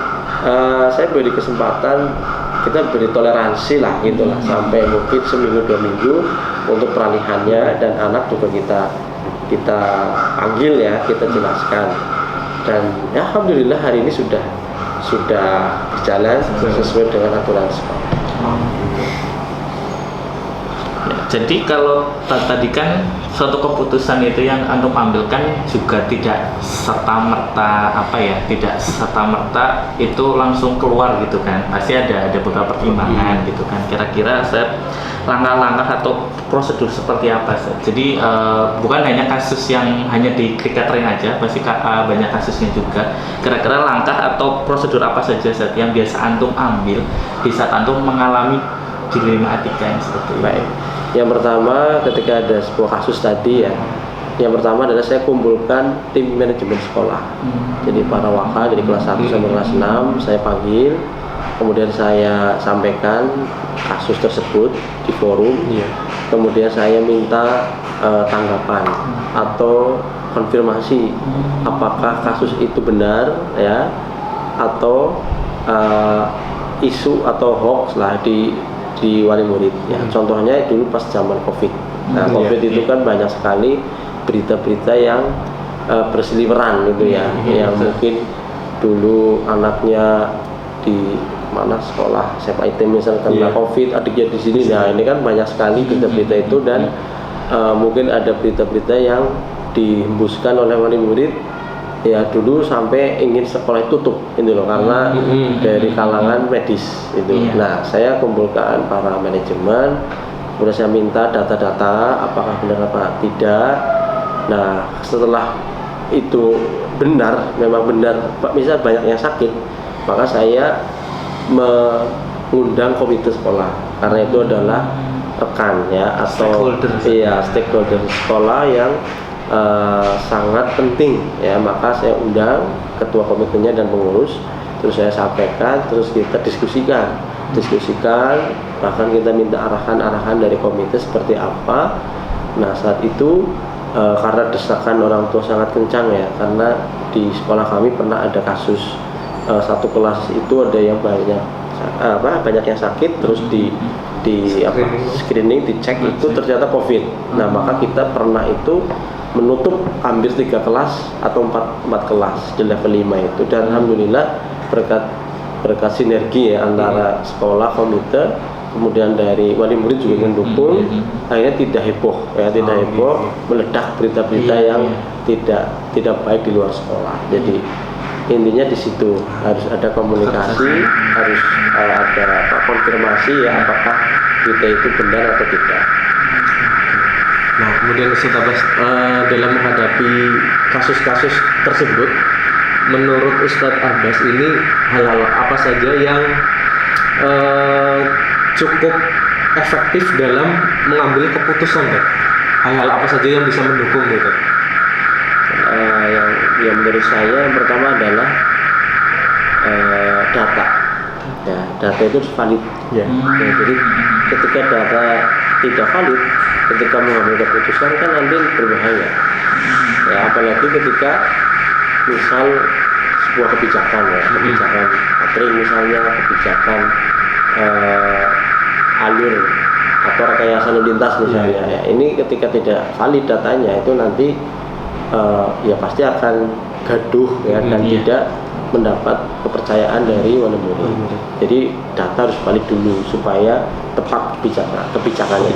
saya beri kesempatan, kita beri toleransi lah gitulah sampai mungkin seminggu 2 minggu untuk peralihannya, dan anak juga kita panggil ya, kita jelaskan, dan ya alhamdulillah hari ini sudah berjalan sesuai dengan aturan sekolah. Jadi kalau tadi kan suatu keputusan itu yang antum ambilkan juga tidak serta-merta itu langsung keluar gitu kan, pasti ada beberapa pertimbangan gitu kan. Kira-kira langkah-langkah atau prosedur seperti apa Ustaz? Jadi bukan hanya kasus yang hanya di catering aja, pasti banyak kasusnya juga. Kira-kira langkah atau prosedur apa saja Ustaz yang biasa antum ambil di saat antum mengalami dilema etika yang seperti ini? Baik. Yang pertama ketika ada sebuah kasus tadi ya, yang pertama adalah saya kumpulkan tim manajemen sekolah. Jadi para waka dari kelas 1 sampai kelas 6 saya panggil, kemudian saya sampaikan kasus tersebut di forum. Kemudian saya minta tanggapan atau konfirmasi apakah kasus itu benar ya, atau isu atau hoax lah di wali murid ya. Contohnya dulu pas zaman COVID. Nah, COVID itu kan banyak sekali berita-berita yang berseliweran gitu ya, yang mungkin dulu anaknya mana sekolah SEPIT misalkan kena Iya. COVID, adiknya di sini. Nah ini kan banyak sekali berita-berita itu, dan mungkin ada berita-berita yang dihembuskan oleh wali murid ya dulu sampai ingin sekolah itu tutup itu loh, karena dari kalangan medis itu. Iya. Nah saya kumpulkan para manajemen, kemudian saya minta data-data apakah benar apa tidak. Nah setelah itu benar, memang benar misal banyak yang sakit, maka saya mengundang komite sekolah, karena itu adalah rekan ya atau stakeholder sekolah yang sangat penting ya. Maka saya undang ketua komitenya dan pengurus, terus saya sampaikan, terus kita diskusikan, bahkan kita minta arahan dari komite seperti apa. Nah saat itu karena desakan orang tua sangat kencang ya, karena di sekolah kami pernah ada kasus satu kelas itu ada yang banyak yang sakit, terus di screening, dicek itu ternyata COVID. Nah maka kita pernah itu menutup hampir 3 kelas atau 4 kelas di level 5 itu, dan alhamdulillah berkat sinergi ya antara sekolah, komite, kemudian dari wali murid juga mendukung, akhirnya tidak heboh ya, meledak berita-berita yang tidak baik di luar sekolah. Jadi intinya di situ harus ada komunikasi, harus ada konfirmasi ya apakah berita itu benar atau tidak. Nah, kemudian Ustaz Abbas, dalam menghadapi kasus-kasus tersebut, menurut Ustaz Abbas ini hal-hal apa saja yang cukup efektif dalam mengambil keputusan, kan? Hal-hal apa saja yang bisa mendukung gitu? Yang menurut saya yang pertama adalah data. Ya, data itu harus valid. Ya. Ya, jadi ketika data tidak valid, ketika mengambil keputusan kan nanti berbahaya. Ya, apalagi ketika misal sebuah kebijakan ya, kebijakan catering misalnya, kebijakan alur atau rekayasa lalu lintas misalnya. Ya, ini ketika tidak valid datanya itu nanti ya pasti akan gaduh ya, dan tidak mendapat kepercayaan dari wali murid. Jadi data harus valid dulu supaya tepat kebijakannya.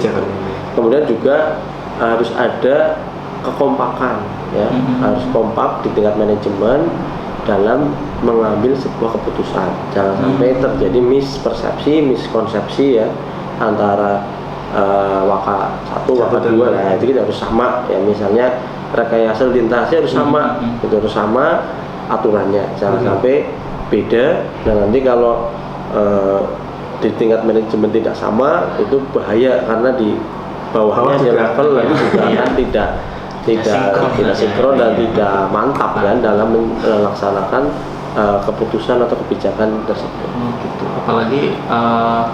Kemudian juga harus ada kekompakan ya, harus kompak di tingkat manajemen dalam mengambil sebuah keputusan. Jangan sampai terjadi miskonsepsi ya antara waka 1, waka 2. Nah itu kita harus sama ya, misalnya rekayasa lintasnya harus sama, itu harus sama aturannya, jangan sampai beda. Dan nanti kalau di tingkat manajemen tidak sama, itu bahaya karena di bawahnya di level juga kan tidak sinkron dan tidak mantap kan dalam melaksanakan keputusan atau kebijakan tersebut. Gitu. Apalagi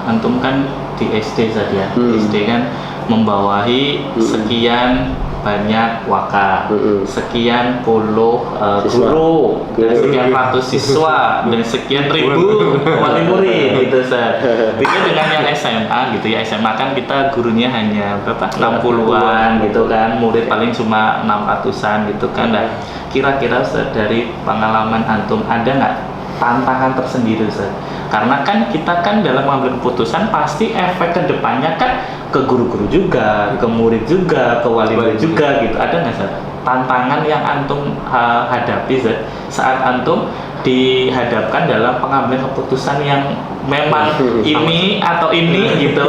antum kan di SD saja, SD kan membawahi sekian banyak waka, sekian puluh guru, dan sekian ratus siswa, dan sekian ribu wali murid gitu Ustaz. Beda dengan yang SMA gitu ya. SMA kan kita gurunya hanya berapa? 60-an gitu kan, murid paling cuma 600-an gitu kan. Nah, kira-kira Ustaz, dari pengalaman antum ada nggak tantangan tersendiri Ustaz? Karena kan kita kan dalam mengambil keputusan pasti efek ke depannya kan ke guru-guru juga, ke murid juga, ke wali murid juga gitu. Ada nggak Ustaz tantangan yang antum hadapi Ustaz, saat antum dihadapkan dalam pengambilan keputusan yang memang ini atau ini gitu,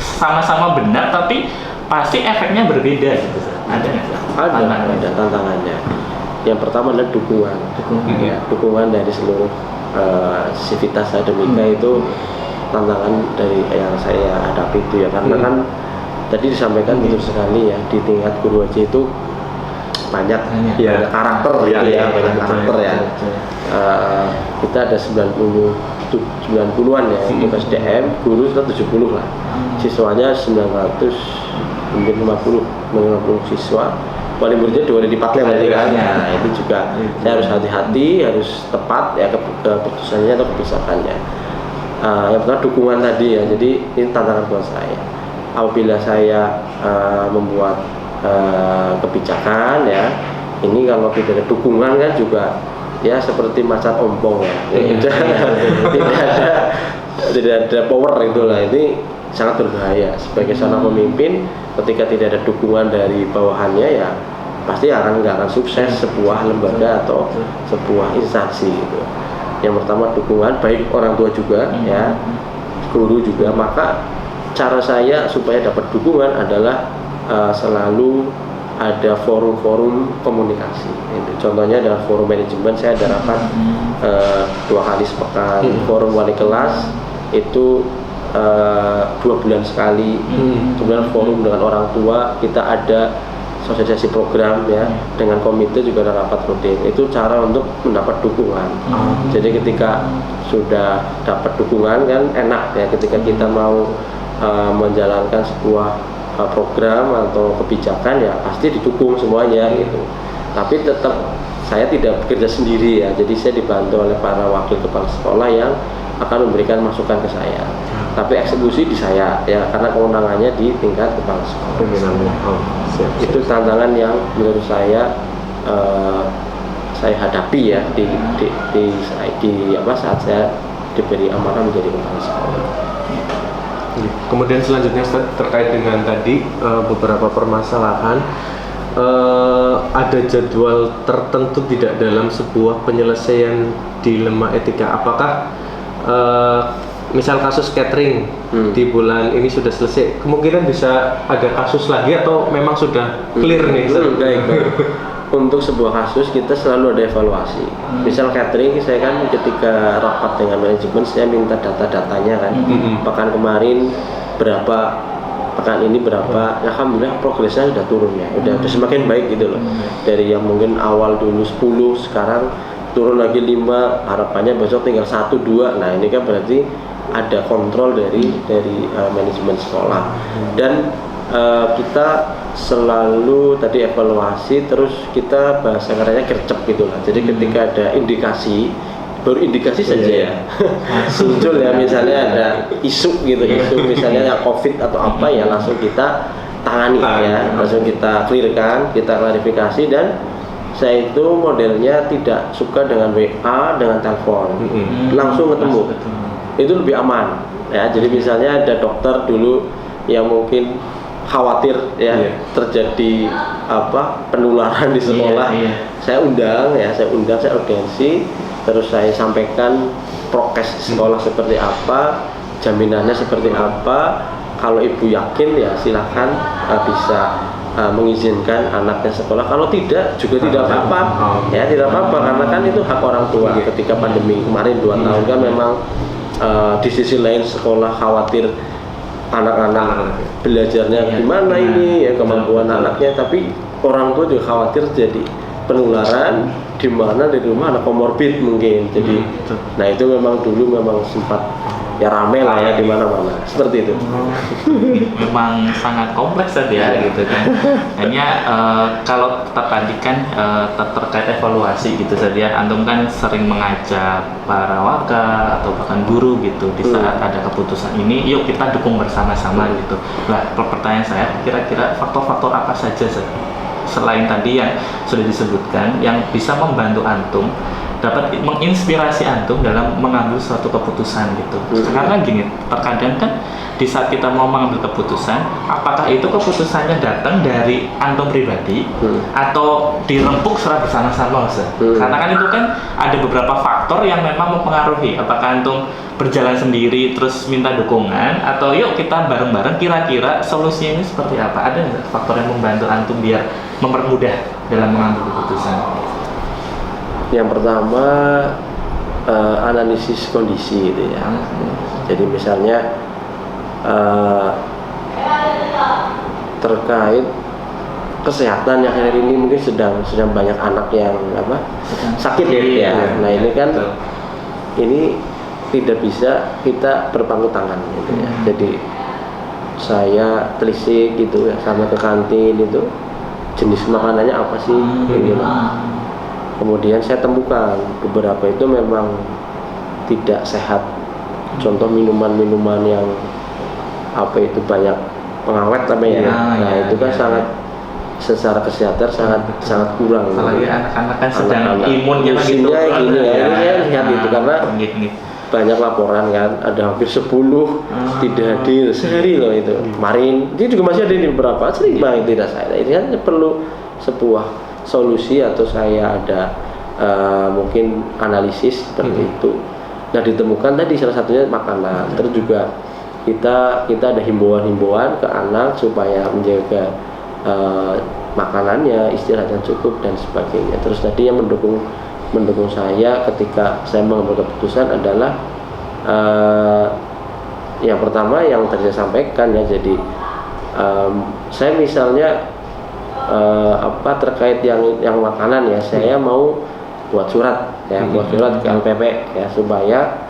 sama-sama benar tapi pasti efeknya berbeda gitu Ustaz? Ada nggak Ustaz? Ada tantangannya. Yang pertama adalah dukungan dari seluruh sivitas akademika. Itu tantangan dari yang saya hadapi itu ya, karena kan tadi disampaikan betul sekali ya, di tingkat guru aja itu banyak karakter ya, banyak karakter ya. Kita ada 90-an ya untuk SDM, guru sudah 70 lah, siswanya 900 mungkin 50 siswa, wali muridnya 2 kali lipatnya berarti kan. Nah itu juga saya harus hati-hati, harus tepat ya keputusannya atau kebijakannya. Yang pertama dukungan tadi ya, jadi ini tantangan buat saya. Apabila saya membuat kebijakan ya, ini kalau tidak ada dukungan kan juga ya seperti macan ompong ya. Tidak ada power itulah. Ini sangat berbahaya sebagai seorang pemimpin. Ketika tidak ada dukungan dari bawahannya, ya pasti nggak akan sukses sebuah lembaga atau sebuah instansi gitu. Yang pertama dukungan, baik orang tua juga ya, guru juga. Maka cara saya supaya dapat dukungan adalah selalu ada forum-forum komunikasi. Contohnya adalah forum manajemen, saya ada rapat 2 kali sepekan. Forum wali kelas itu 2 bulan sekali. Kemudian forum dengan orang tua kita ada sosialisasi program ya, dengan komite juga ada rapat rutin. Itu cara untuk mendapat dukungan. Jadi ketika sudah dapat dukungan kan enak ya, ketika kita mau menjalankan sebuah program atau kebijakan ya pasti didukung semuanya gitu. Tapi tetap saya tidak bekerja sendiri ya, jadi saya dibantu oleh para wakil kepala sekolah yang akan memberikan masukan ke saya. Tapi eksekusi di saya ya, karena kewenangannya di tingkat kepala sekolah. Itu tantangan yang menurut saya hadapi ya di saat saya diberi amanah menjadi kepala sekolah. Kemudian selanjutnya Ustaz, terkait dengan tadi beberapa permasalahan, ada jadwal tertentu tidak dalam sebuah penyelesaian dilema etika. Apakah misal kasus catering di bulan ini sudah selesai, kemungkinan bisa ada kasus lagi atau memang sudah clear nih? Baik. Untuk sebuah kasus kita selalu ada evaluasi. Misal catering, saya kan ketika rapat dengan manajemen saya minta data-datanya kan. Pekan kemarin berapa, pekan ini berapa. Alhamdulillah progresnya sudah turun ya. Udah semakin baik gitu loh. Dari yang mungkin awal dulu 10, sekarang turun lagi 5, harapannya besok tinggal 1, 2. Nah, ini kan berarti ada kontrol dari manajemen sekolah. Dan kita selalu tadi evaluasi, terus kita bahasa katanya gercep gitu lah. Jadi ketika ada indikasi, baru indikasi saja ya muncul ya, misalnya ada isu gitu, isu misalnya COVID atau apa ya, langsung kita tangani ya, langsung kita clearkan, kita klarifikasi. Dan saya itu modelnya tidak suka dengan WA, dengan telepon, langsung ketemu. Itu lebih aman ya. Jadi misalnya ada dokter dulu yang mungkin khawatir ya terjadi penularan di sekolah, saya undang, saya urgensi, terus saya sampaikan prokes sekolah seperti apa, jaminannya seperti apa. Kalau ibu yakin ya silahkan bisa mengizinkan anaknya sekolah. Kalau tidak juga tidak apa-apa ya, tidak apa-apa, karena kan itu hak orang tua. Ketika pandemi kemarin 2 tahun kan memang di sisi lain sekolah khawatir anak-anak belajarnya gimana ini ya, kemampuan anaknya, tapi orang tua juga khawatir jadi penularan di mana di rumah ada komorbid mungkin. Jadi nah itu memang dulu memang sempat ya rame lah ya di mana-mana seperti itu. Memang sangat kompleks tadi ya gitu kan. Hanya kalau tadi kan terkait evaluasi gitu saja. Antum kan sering mengajak para waka atau bahkan guru gitu di saat ada keputusan ini, yuk kita dukung bersama-sama gitu. Nah, pertanyaan saya, kira-kira faktor-faktor apa saja selain tadi yang sudah disebutkan yang bisa membantu antum dapat menginspirasi antum dalam mengambil suatu keputusan gitu. Karena gini, terkadang kan di saat kita mau mengambil keputusan, apakah itu keputusannya datang dari antum pribadi atau dirempuk secara bersama-sama, Ustaz? Karena kan itu kan ada beberapa faktor yang memang mempengaruhi. Apakah antum berjalan sendiri terus minta dukungan, atau yuk kita bareng-bareng kira-kira solusinya ini seperti apa? Ada nggak faktor yang membantu antum biar mempermudah dalam mengambil keputusan? Yang pertama analisis kondisi gitu ya. Jadi misalnya terkait kesehatan yang hari ini mungkin sedang banyak anak yang sakit ya. Nah ini kan ini tidak bisa kita berpangku tangan gitu ya. Jadi saya telisik gitu ya, sama ke kantin itu jenis makanannya apa sih gitu. Kemudian saya temukan beberapa itu memang tidak sehat. Contoh minuman-minuman yang banyak pengawet itu kan secara kesehatan sangat kurang. Apalagi anak-anak kan sedang Anak-anak imunnya gitu. usianya gini ya, ini saya lihat itu karena Gini. banyak laporan kan, ada hampir 10 tidak hadir sehari loh itu. Kemarin itu juga masih ada di beberapa, sering banget tidak saya. Ini kan perlu sebuah solusi atau saya ada mungkin analisis seperti itu. Nah ditemukan tadi salah satunya makanan. Terus juga kita ada himbauan-himbauan ke anak supaya menjaga makanannya, istirahat yang cukup dan sebagainya. Terus tadi yang mendukung saya ketika saya mengambil keputusan adalah yang pertama yang tadi saya sampaikan ya, jadi saya misalnya terkait yang makanan ya, saya mau buat surat ke LPP ya, supaya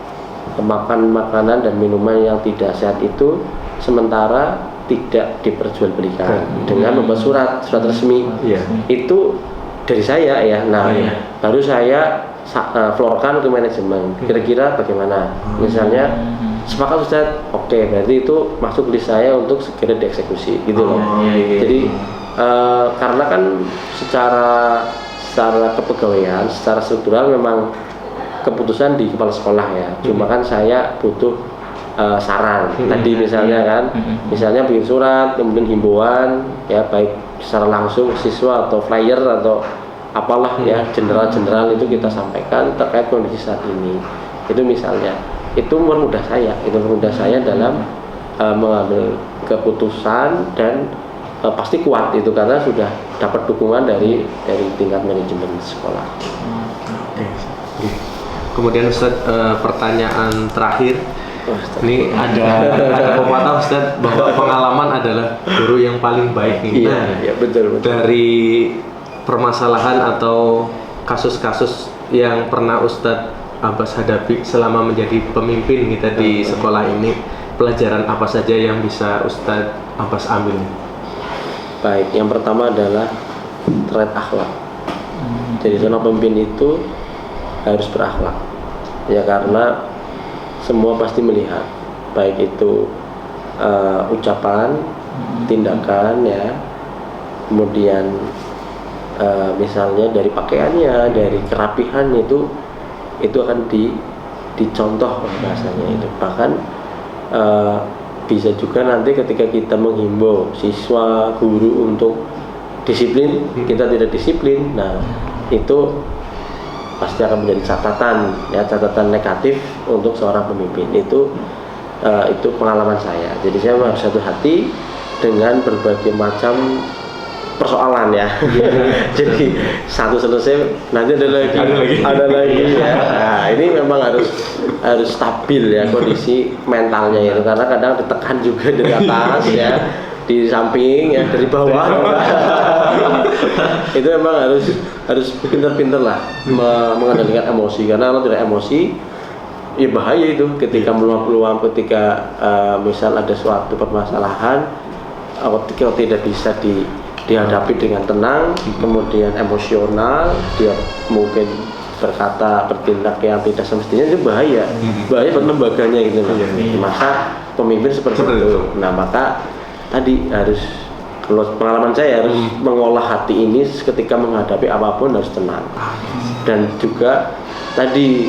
makan makanan dan minuman yang tidak sehat itu sementara tidak diperjualbelikan dengan membuat surat resmi. Itu dari saya ya. Nah, baru saya florkan ke manajemen. Kira-kira bagaimana? Misalnya sepakat Ustaz, oke, berarti itu masuk list saya untuk segera dieksekusi gitu loh. Jadi karena kan secara kepegawaian, secara struktural memang keputusan di kepala sekolah ya. Cuma kan saya butuh saran. Tadi misalnya kan, misalnya bikin surat, kemudian himbauan ya, baik secara langsung siswa atau flyer atau apalah ya, general itu kita sampaikan terkait kondisi saat ini. Itu misalnya, itu mempermudah saya dalam mengambil keputusan dan pasti kuat itu karena sudah dapat dukungan dari tingkat manajemen sekolah. Kemudian Ustaz, pertanyaan terakhir. Ini ada pepatah Ustaz bahwa pengalaman adalah guru yang paling baik nih. Iya, betul. Dari permasalahan atau kasus-kasus yang pernah Ustaz Abbas hadapi selama menjadi pemimpin kita di sekolah ini, pelajaran apa saja yang bisa Ustaz Abbas ambil? Baik, yang pertama adalah terkait akhlak. Jadi seorang pemimpin itu harus berakhlak. Ya karena semua pasti melihat, baik itu ucapan, tindakan ya, kemudian misalnya dari pakaiannya, dari kerapihan itu akan dicontoh bahasanya itu. Bahkan bisa juga nanti ketika kita menghimbau siswa, guru untuk disiplin, kita tidak disiplin, nah itu pasti akan menjadi catatan negatif untuk seorang pemimpin. Itu pengalaman saya. Jadi saya harus hati-hati dengan berbagai macam persoalan ya. Jadi satu selesai nanti ada lagi ya. Nah, ini memang harus stabil ya kondisi mentalnya itu, karena kadang ditekan juga dari atas ya, di samping ya, dari bawah. Itu memang harus pintar-pintar lah mengendalikan emosi, karena kalau tidak emosi ya bahaya itu ketika meluap-luap, ketika misal ada suatu permasalahan ketika tidak bisa dihadapi dengan tenang, kemudian emosional, dia mungkin bertindak yang tidak semestinya, itu bahaya buat lembaganya gitu. Masa pemimpin seperti itu. Nah maka tadi kalau pengalaman saya harus mengolah hati ini ketika menghadapi apapun harus tenang, dan juga tadi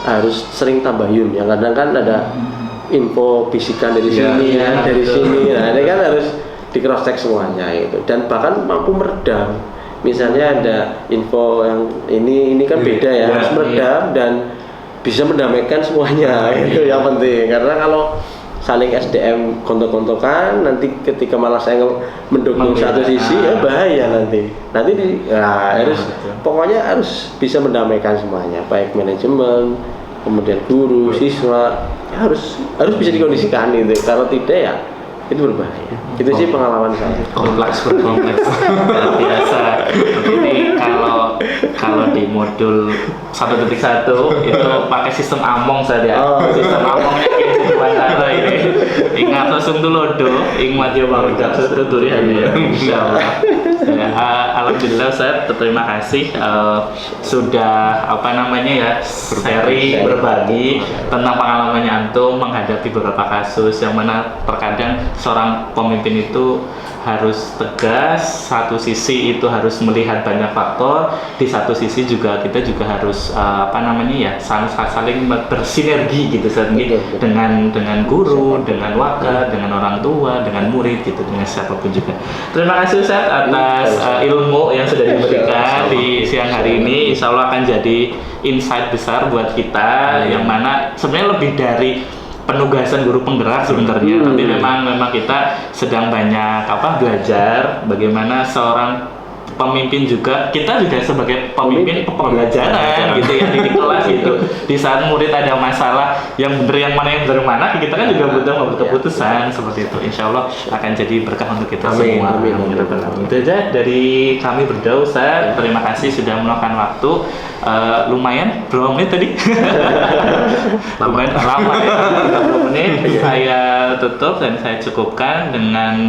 harus sering tabayun ya, kadang kan ada info bisikan dari sini dari sini, nah ini kan harus di cross check semuanya itu, dan bahkan mampu meredam. Misalnya ada info yang ini kan beda ya, harus meredam dan bisa mendamaikan semuanya. Itu yang penting, karena kalau saling SDM gontok-gontokan, nanti ketika malah saya mendukung satu sisi ya bahaya nanti pokoknya harus bisa mendamaikan semuanya, baik manajemen, kemudian guru, siswa ya harus bisa dikondisikan itu. Kalau tidak ya itu berbahaya. Itu sih pengalaman saya. Kompleks Biasa. Ini kalau di modul 1.1 itu pakai sistem among saja. Sistem amongnya itu gimana ini? Ingat langsung tuh lodo, ing madya bangun tuturi ya. Insyaallah. Alhamdulillah Ustaz, terima kasih sudah sharing, berbagi tentang pengalamannya antum menghadapi beberapa kasus yang mana terkadang seorang pemimpin itu harus tegas, satu sisi itu harus melihat banyak faktor, di satu sisi juga kita juga harus saling bersinergi gitu Ustaz, dengan guru, dengan wakil, dengan orang tua, dengan murid gitu, dengan siapapun juga. Terima kasih Ustaz atas ilmu yang sudah diberikan di siang hari ini. Insya Allah akan jadi insight besar buat kita, yang mana sebenarnya lebih dari penugasan guru penggerak sebenarnya, tapi memang kita sedang banyak belajar bagaimana seorang pemimpin juga, kita juga sebagai pemimpin pembelajaran gitu ya di kelas gitu. Di saat murid ada masalah yang benar yang mana, kita kan juga butuh membuat keputusan seperti itu. Insya Allah akan jadi berkah untuk kita semua. Itu aja dari kami berdua Ustaz. Terima kasih sudah meluangkan waktu. Lumayan berapa menit tadi? Lumayan lama ya, 30 menit. Saya tutup dan saya cukupkan dengan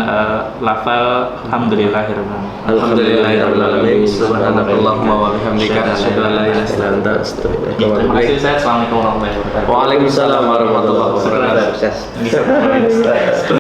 lafal Alhamdulillahirrahmanirrahim. Subhanakallahumma wa bihamdika asyhadu an la ilaha illa anta astaghfiruka wa Terima atubu kasih ilaik. Ustaz. Assalamualaikum warahmatullahi wabarakatuh. Waalaikumsalam warahmatullahi wabarakatuh. Sukses.